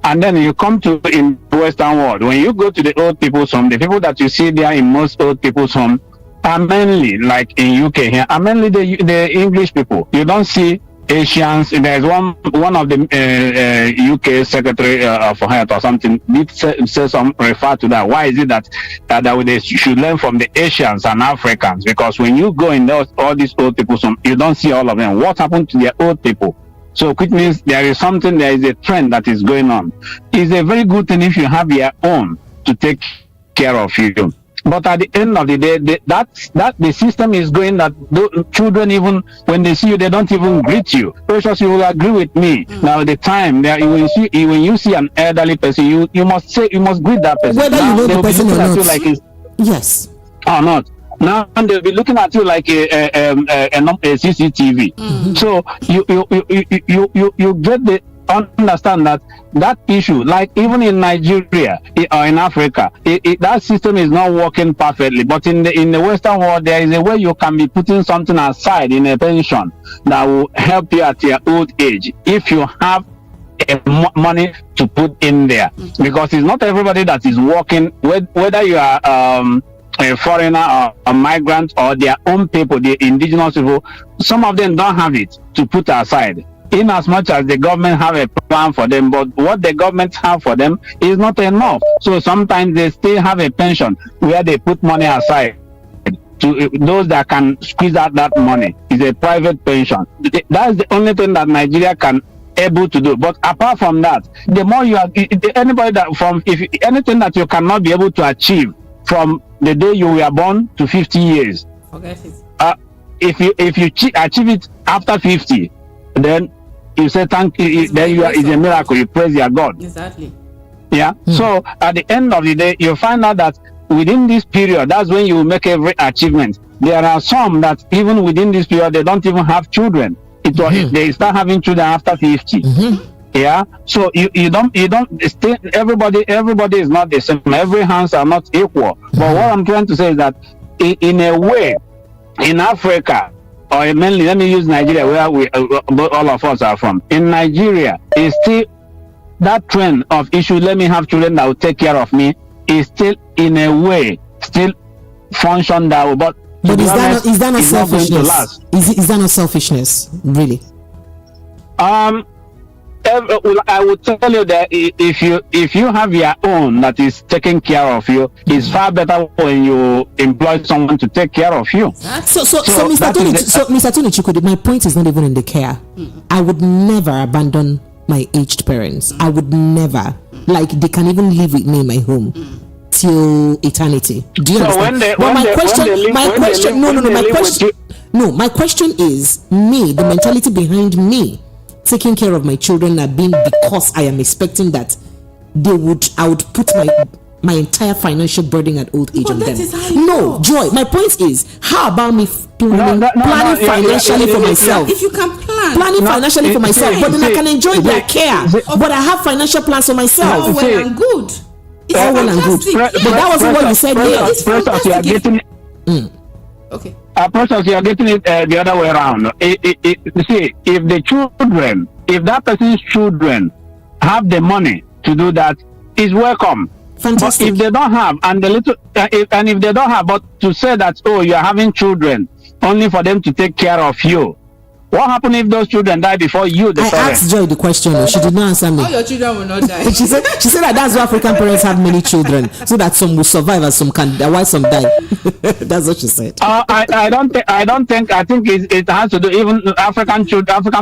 And then you come to in the Western world, when you go to the old people's home, the people that you see there in most old people's home are mainly, like in UK here, are mainly the English people. You don't see Asians. There's one of the UK Secretary for Health or something did say some refer to that. Why is it that they should learn from the Asians and Africans? Because when you go in all these old people's home, you don't see all of them. What happened to their old people? So which means there is a trend that is going on. It's a very good thing if you have your own to take care of you. But at the end of the day, that the system is going that the children, even when they see you, they don't even greet you. Precious, you will agree with me. Now, the time that when you see an elderly person, you must greet that person. Whether now, you know the person or not. Like yes. Or not. Now they'll be looking at you like a CCTV. So you get the understand that issue, like even in Nigeria or in Africa, that system is not working perfectly. But in the Western world, there is a way you can be putting something aside in a pension that will help you at your old age if you have money to put in there. Because it's not everybody that is working, whether you are a foreigner or a migrant or their own people, the indigenous people. Some of them don't have it to put aside, in as much as the government have a plan for them, but what the government have for them is not enough. So sometimes they still have a pension where they put money aside to those that can squeeze out that money. It's a private pension. That's the only thing that Nigeria can able to do. But apart from that, the more you are, anybody that if anything that you cannot be able to achieve from the day you were born to 50 years, forget it. If you achieve it after 50, then you say thank you. Then it's a miracle. You praise your God. Exactly. Yeah. So at the end of the day, you find out that within this period, that's when you make every achievement. There are some that even within this period, they don't even have children. They start having children after 50. Yeah. So you don't stay, everybody is not the same. Every hands are not equal. But what I'm trying to say is that in a way, in Africa, or mainly, let me use Nigeria, where all of us are from. In Nigeria, is still that trend of issue, let me have children that will take care of me, is still in a way still function that will, but is that not selfishness? Is that not selfishness, really? I would tell you that if you have your own that is taking care of you, it's far better when you employ someone to take care of you. So Mr. Tony Chukwudi, my point is not even in the care. I would never abandon my aged parents. I would never. Like, they can even live with me in my home till eternity. Do you understand? My question is me, the mentality behind me taking care of my children are being because I am expecting that I would put my entire financial burden at old age on them. No, Joy, my point is, how about me planning financially for myself? If you can planning financially for myself, but then I can enjoy their care. But I have financial plans for myself. All well and good. It's all well and good. But that wasn't what you said here. Okay. Process, you are getting it the other way around. See, if that person's children have the money to do that, is welcome. Fantastic. But if they don't have, if they don't have, but to say that, oh, you are having children only for them to take care of you, what happens if those children die before you? I asked Joy the question, she did not answer me. All your children will not die. she said that that's why African parents have many children, so that some will survive and some can, why some die. That's what she said. I think it has to do, even African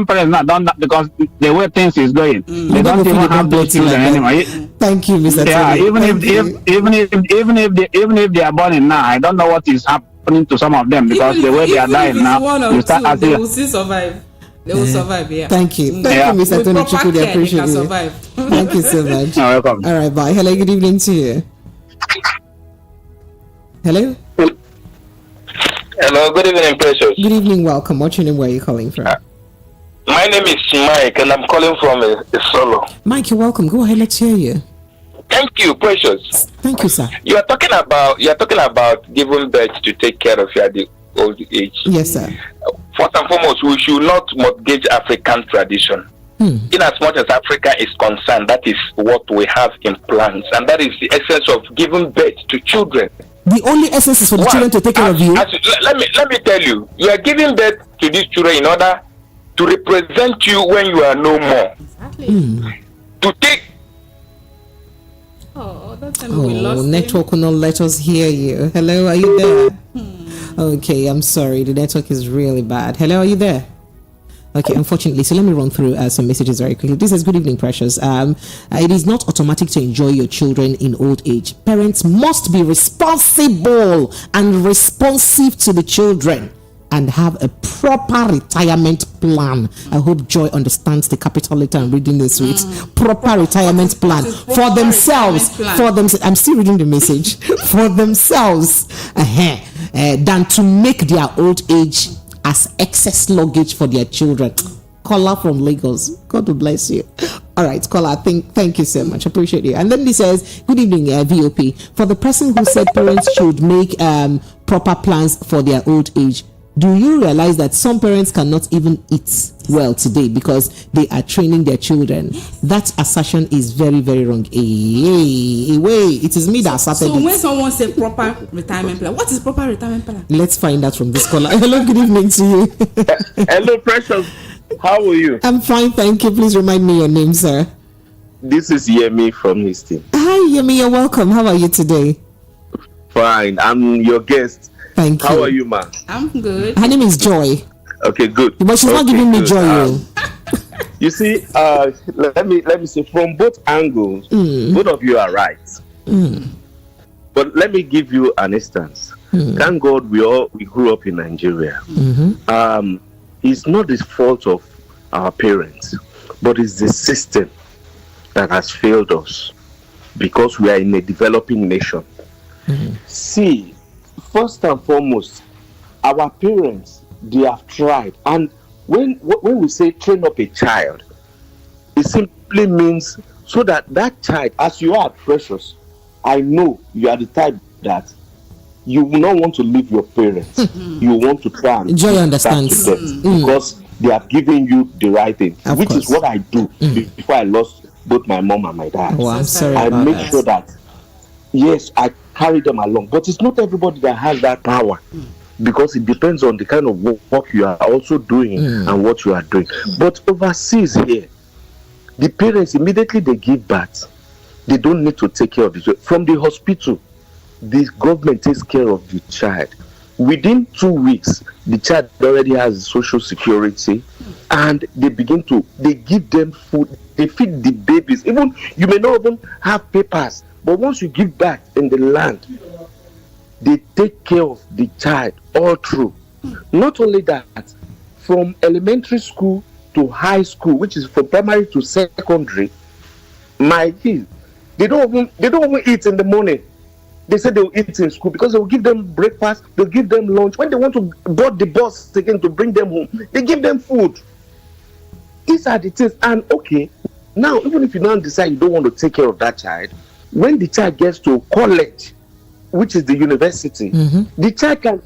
parents not done that because the way things is going. They don't even have those children anymore. Thank you, Mr. Yeah, Tony. even if they are born now, I don't know what is happening to some of them because the way they are dying now, they will still survive. They will survive. Yeah. Thank you, Mr. Tony Chukwudi. I appreciate you. Thank you so much. You're welcome. All right, bye. Hello, good evening to you. Hello. Hello, good evening, Precious. Good evening, welcome. What's your name? Where are you calling from? My name is Mike, and I'm calling from a solo. Mike, you're welcome. Go ahead. Let's hear you. Thank you, Precious. Thank you, sir. You're talking about giving birth to take care of you at the old age. Yes, sir. First and foremost, we should not mortgage African tradition. In as much as Africa is concerned, that is what we have in plans, and that is the essence of giving birth to children. The only essence is for the children to take care of you. Let me tell you, you are giving birth to these children in order to represent you when you are no more. Exactly. To take. Network will not let us hear you. Hello, are you there? Okay, I'm sorry. The network is really bad. Hello, are you there? Okay, unfortunately, so let me run through some messages very quickly. This is good evening, Precious. It is not automatic to enjoy your children in old age. Parents must be responsible and responsive to the children and have a proper retirement plan. I hope Joy understands the capital letter I'm reading this with. Proper retirement plan for themselves. I'm still reading the message. For themselves. Than to make their old age as excess luggage for their children. Caller from Lagos. God will bless you. All right, caller, thank you so much. Appreciate you. And then he says, good evening, VOP. For the person who said parents should make proper plans for their old age, do you realize that some parents cannot even eat well today because they are training their children? That assertion is very, very wrong. It is me that asserted it. So when someone says proper retirement plan, what is proper retirement plan? Let's find out from this caller. Hello, good evening to you. Hello, Precious. How are you? I'm fine, thank you. Please remind me your name, sir. This is Yemi from Houston. Hi, Yemi. You're welcome. How are you today? Fine. I'm your guest. Thank you. How are you, ma? I'm good. Her name is Joy. Okay, good. But she's not giving me joy. You see, let me say from both angles, both of you are right. But let me give you an instance. Thank God we grew up in Nigeria. It's not the fault of our parents, but it's the system that has failed us because we are in a developing nation. See, first and foremost, our parents, they have tried. And when we say train up a child, it simply means so that child, as you are Precious, I know you are the type that you will not want to leave your parents. You want to try and Joy understands because they have given you the right thing, which course. is what I do before I lost both my mom and my dad. Oh, I'm sorry I about make that. sure that yes, I carry them along, but it's not everybody that has that power because it depends on the kind of work you are also doing and what you are doing. But overseas here, the parents immediately they give birth, they don't need to take care of the child. From the hospital, the government takes care of the child. Within 2 weeks, the child already has social security, and they give them food, they feed the babies. Even you may not even have papers, but once you give birth in the land, they take care of the child all through. Not only that, from elementary school to high school, which is from primary to secondary, my kids, they don't even eat in the morning. They said they'll eat in school because they'll give them breakfast, they'll give them lunch. When they want to board the bus again to bring them home, they give them food. These are the things. And okay, now even if you now decide you don't want to take care of that child, when the child gets to college, which is the university, the child can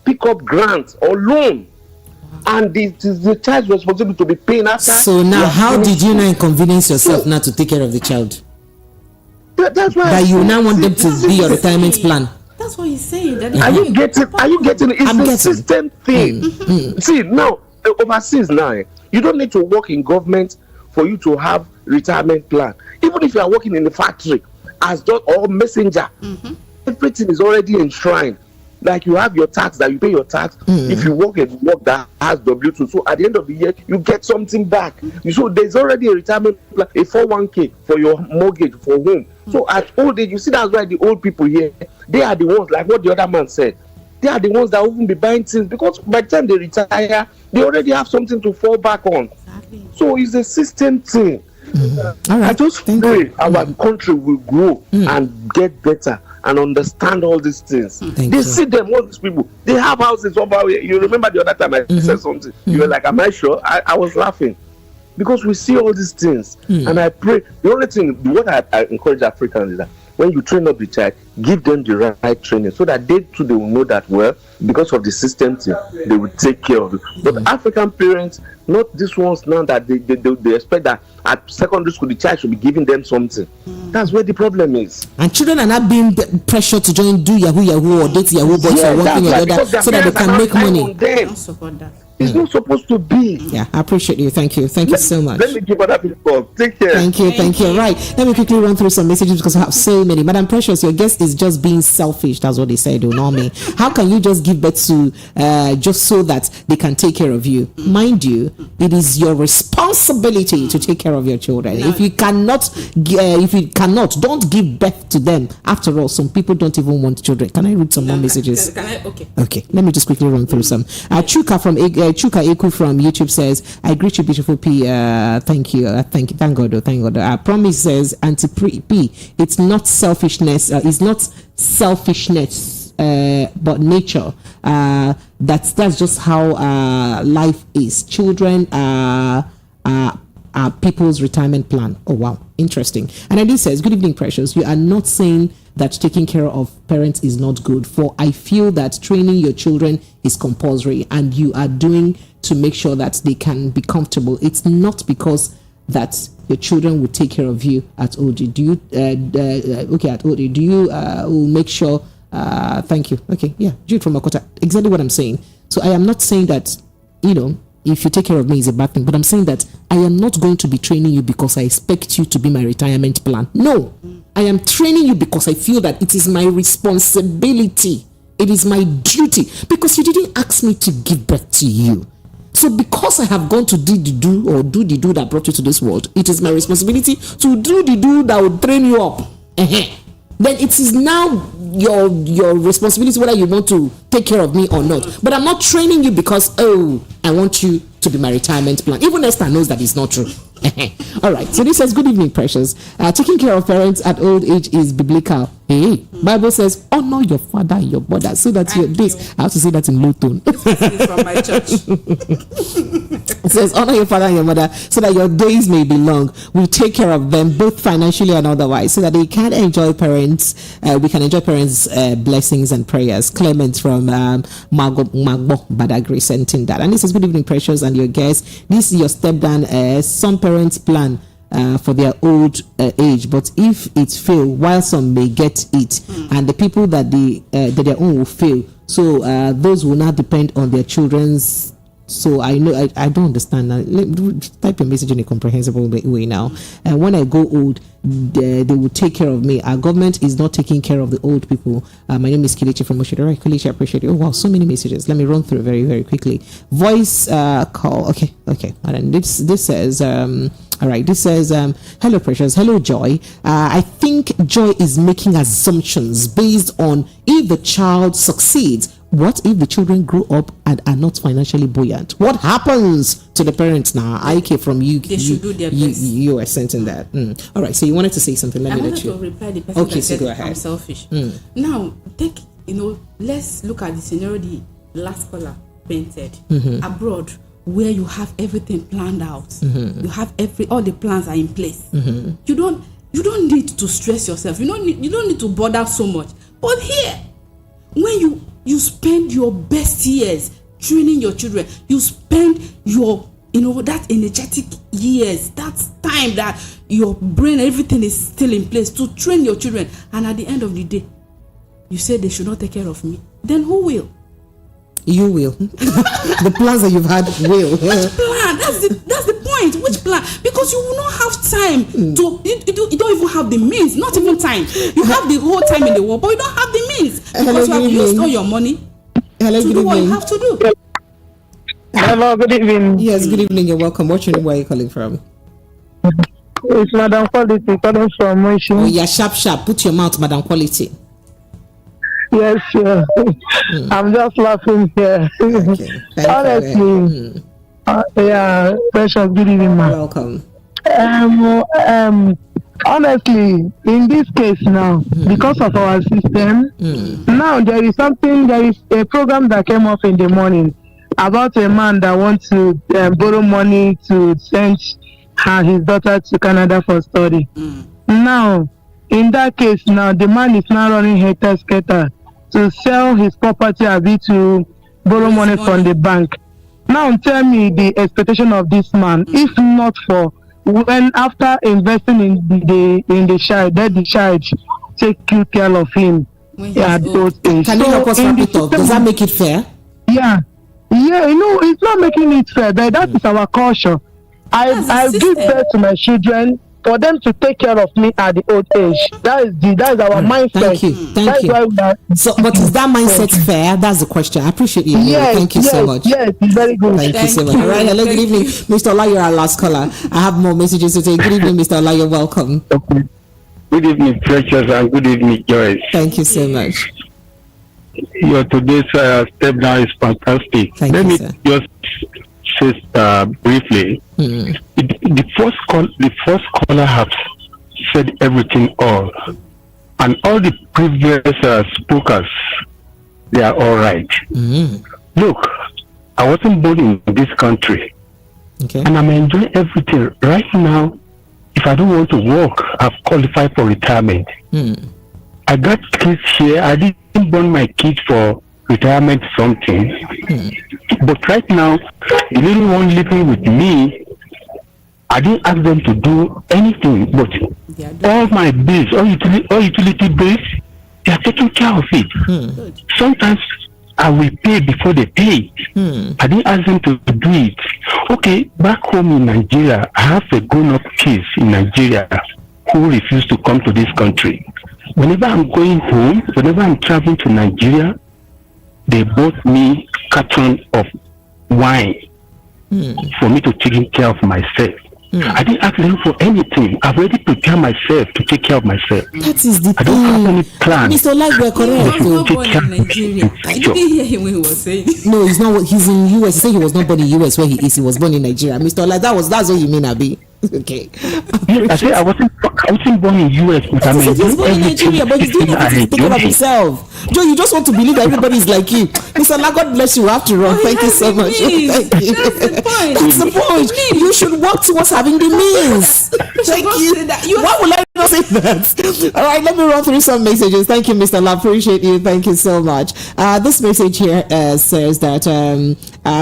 pick up grants or loan. And it is the child's responsibility to be paying after. So now, how did you now inconvenience yourself now to take care of the child? That's why. That you now want them to be your retirement plan. That's what he's saying. That Are you getting? It's a system thing. See now, overseas now, you don't need to work in government for you to have retirement plan. Even if you are working in the factory as or messenger, everything is already enshrined. Like you have your tax, that you pay your tax. If you work that has W2, so at the end of the year you get something back. So there's already a retirement plan, a 401k for your mortgage for home. So at old age, you see, that's why the old people here, they are the ones, like what the other man said, they are the ones that won't be buying things, because by the time they retire, they already have something to fall back on. So it's a system thing. I just pray our country will grow and get better and understand all these things. They see them, all these people, they have houses over here. You remember the other time I said something, you were like, am I sure? I was laughing, because we see all these things. And I pray, the only thing, what I encourage Africans is that when you train up the child, give them the right training, so that they too, they will know that, well, because of the system thing, they will take care of it. But African parents, not these ones now that they expect that at secondary school the child should be giving them something. That's where the problem is. And children are not being pressured to do Yahoo or date Yahoo boys for one thing or the other, so that they can make money. I support that. It's not supposed to be. Yeah, I appreciate you. Thank you so much. Let me give other people. Take care. Thank you. Right. Let me quickly run through some messages because I have so many. Madam Precious, your guest is just being selfish. That's what they said, don't know me. How can you just give birth to just so that they can take care of you? Mind you, it is your responsibility to take care of your children. If you cannot, don't give birth to them. After all, some people don't even want children. Can I read some more messages? Can I? Okay. Okay. Let me just quickly run through some. Chuka Eku from YouTube says, I greet you, beautiful P. Thank you. Thank God. Promise says, Auntie P, it's not selfishness. But nature. That's just how life is. Children are people's retirement plan. Oh wow, interesting. And then this says, good evening, Precious. You are not saying that taking care of parents is not good, for I feel that training your children is compulsory and you are doing to make sure that they can be comfortable. It's not because that your children will take care of you at old age. Do you at old age, do you will make sure thank you. Okay, yeah, Jude from Makota. Exactly what I'm saying. So I am not saying that, if you take care of me is a bad thing, but I'm saying that I am not going to be training you because I expect you to be my retirement plan. No, I am training you because I feel that it is my responsibility. It is my duty, because you didn't ask me to give birth to you. So because I have gone to do the do that brought you to this world, it is my responsibility to do the do that will train you up. Then it is now your responsibility whether you want to take care of me or not. But I'm not training you because I want you to be my retirement plan. Even Esther knows that it's not true. All right, so this says, good evening, Precious. Taking care of parents at old age is biblical. Bible says, honor your father and your mother, so that you're this. I have to say that in low tone. From my church. It says, honor your father and your mother, so that your days may be long. We take care of them both financially and otherwise, so that they can enjoy parents. We can enjoy parents' blessings and prayers. Clement from Magbo Badagry sent in that. And this is, good evening, Precious, and your guest. This is your step down. Some parents plan for their old age, but if it fail, while some may get it, and the people that their own will fail, so those will not depend on their children's So I know I don't understand. Type a message in a comprehensible way now. And when I go old, they will take care of me. Our government is not taking care of the old people. My name is Kilichi from Oshidora. Kilichi, I appreciate you. Oh wow, so many messages. Let me run through very, very quickly. Voice call. Okay. And then this says all right, this says, hello Precious, hello Joy. I think Joy is making assumptions based on if the child succeeds. What if the children grow up and are not financially buoyant? What happens to the parents now? IK from you. They should do their best. You are sensing that. All right, so you wanted to say something. Let me let you. I wanted to reply the person okay, that so said go ahead. I'm selfish. Now, let's look at the scenario the last caller painted. Abroad, where you have everything planned out. You have all the plans are in place. You don't need to stress yourself. You don't need to bother so much. But here, when you spend your best years training your children, you spend your that energetic years, that time that your brain, everything is still in place to train your children, and at the end of the day you say they should not take care of me, then who will? You will. The plans that you've had will. Which plan? That's the point. Which plan? Because you will not have time to. You don't even have the means. Not even time. You have the whole time in the world, but you don't have the means because you have used all your money to do what you have to do. Hello, good evening. Yes, good evening. You're welcome. What's your name? Where are you calling from? It's Madam Quality calling from Motion. Oh yeah, sharp. Put your mouth, Madam Quality. Yes, I'm just laughing here. Okay. Honestly, yeah, Precious, good evening, man. Welcome. Honestly, in this case now, because of our system, now there is a program that came up in the morning about a man that wants to borrow money to send his daughter to Canada for study. Now, in that case, now the man is now running hater to sell his property to borrow money from the bank. Now tell me the expectation of this man, if not for when after investing in the child, that the child take good care of him at those age. Can you help us wrap it up? Does that make it fair? Yeah, it's not making it fair, but that is our culture. I give birth to my children for them to take care of me at the old age. That is our mindset. Thank you. So, but is that mindset fair? That's the question. I appreciate you. Yes, thank you so much. Yes, it's very good. Thank you so much. All right, hello, good evening, Mr. Ola. You're our last caller. I have more messages to take. Good evening, Mr. Ola. You're welcome. Okay. Good evening, Precious, and good evening, Joyce. Thank you so much. Your today's step down is fantastic. Let me just say briefly. The first caller has said everything all, and all the previous speakers, they are all right. Look, I wasn't born in this country, and I'm enjoying everything right now. If I don't want to work, I've qualified for retirement. I got kids here. I didn't born my kids for retirement something, but right now the little one living with me, I didn't ask them to do anything, but all my bills, all utility bills, they are taking care of it. Sometimes I will pay before they pay. I didn't ask them to do it. Okay, back home in Nigeria, I have a grown-up kids in Nigeria who refuse to come to this country. Whenever I'm going home, whenever I'm traveling to Nigeria, they bought me a carton of wine for me to take care of myself. I didn't ask them for anything. I've already prepared myself to take care of myself. That is the I don't have any plan. Mr. Ola, you are correct. He was not born in Nigeria. I didn't hear him when he was saying. No, he's not. He's in US. He said he was not born in US where he is. He was born in Nigeria. Mr. Ola, that's what you mean, Abi. Okay. Yes, I said I wasn't born in US, but I'm he's born in Nigeria, but he's doing everything to take care of himself. Joe, you just want to believe that everybody is like you. Mr. Ola, God bless you. After all, thank you so much. Thank you. That's the point. You should work towards having the means. Thank you. Why would I not say that? All right, let me run through some messages. Thank you, Mr. Ola. Appreciate you. Thank you so much. This message here says that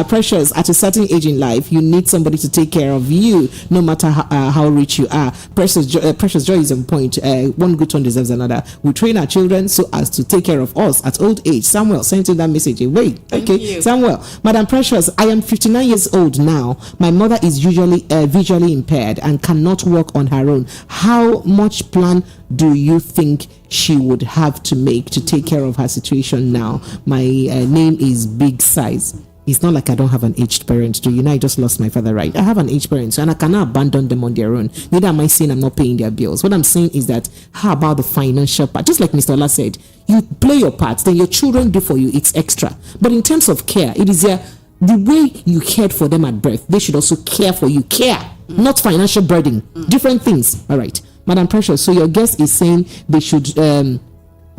Precious, at a certain age in life, you need somebody to take care of you, no matter how rich you are. Precious Joy is on point. One good turn deserves another. We train our children so as to take care of us at old age. Samuel sent in that message away. Okay, Samuel. Madam Precious, I am 59 years old now. My mother is usually visually impaired and cannot walk on her own. How much plan do you think she would have to make to take care of her situation now? My name is Big Size. It's not like I don't have an aged parent. Do you know I just lost my father, right? I have an aged parent, and I cannot abandon them on their own. Neither am I saying I'm not paying their bills. What I'm saying is that, how about the financial part? Just like Mr. Ola said, you play your part, then your children do for you. It's extra. But in terms of care, it is the way you cared for them at birth, they should also care for you. Care, not financial burden. Different things. All right, Madam Precious. So your guest is saying they should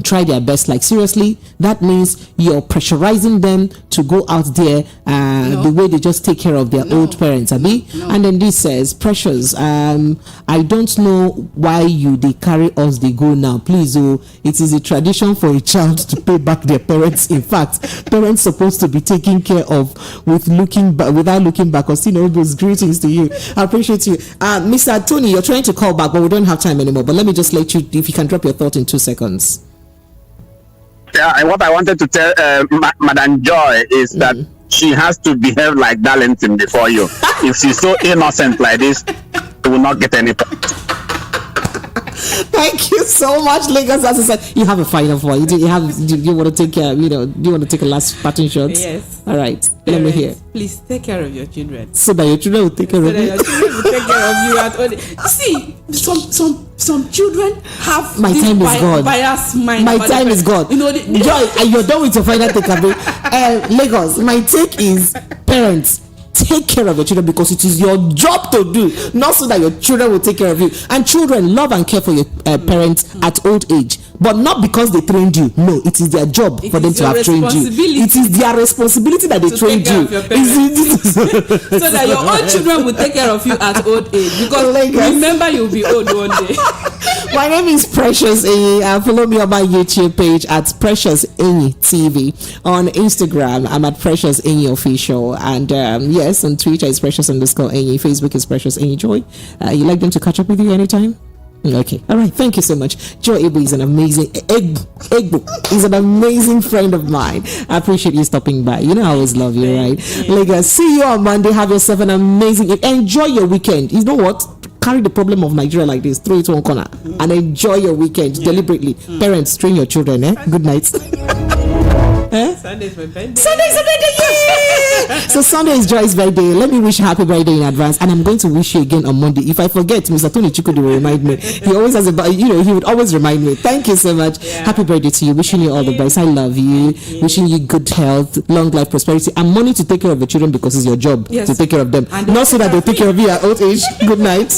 try their best. Like, seriously, that means you're pressurizing them to go out there the way they just take care of their old parents, Abi? And then this says, Precious, I don't know why they carry us, they go now. Please, it is a tradition for a child to pay back their parents. In fact, parents supposed to be taken care of without looking back. Tinubu's greetings to you. I appreciate you. Mr. Tony, you're trying to call back, but we don't have time anymore. But let me just let you, if you can drop your thought in 2 seconds. Yeah, and what I wanted to tell Madam Joy is that she has to behave like Darlington before you. If she's so innocent like this, she will not get any. Thank you so much, Lagos. As I said, you have a final for you. Do you want to take care? Do you want to take a last parting shot? Yes. All right. Let me hear. Please take care of your children. So that your children will take care of you. Your children will take care of you at all. See, some children have my time is gone. Bias mind. My time is gone. Joy, you're done with your final take. Lagos. My take is parents. Take care of your children because it is your job to do, not so that your children will take care of you. And children, love and care for your parents at old age, but not because they trained you. No, it is their job for them to have trained you. It is their responsibility that they trained you. So that your own children will take care of you at old age. Because remember, you'll be old one day. My name is Precious Enyi. Follow me on my YouTube page at Precious Enyi TV. On Instagram, I'm at Precious Enyi Official. And yes, on Twitter is Precious_Enyi. Facebook is Precious Enyi Joy. You like them to catch up with you anytime? Okay. All right. Thank you so much. Joy Egbu is an amazing Egbu is an amazing friend of mine. I appreciate you stopping by. You know I always love you, right? Lagos, see you on Monday. Have yourself an amazing enjoy your weekend. You know what? Carry the problem of Nigeria like this, throw it to one corner and enjoy your weekend deliberately. Parents, train your children. Good night. Sunday is my birthday. Yeah! So Sunday is Joy's birthday. Let me wish her happy birthday in advance, and I'm going to wish you again on Monday. If I forget, Mr. Tony Chikudi will remind me. He always has he would always remind me. Thank you so much. Happy birthday to you. Wishing you all the best. I love you. Wishing you good health, long life, prosperity, and money to take care of the children because it's your job to take care of them. Not so that they take care of you at old age. Good night.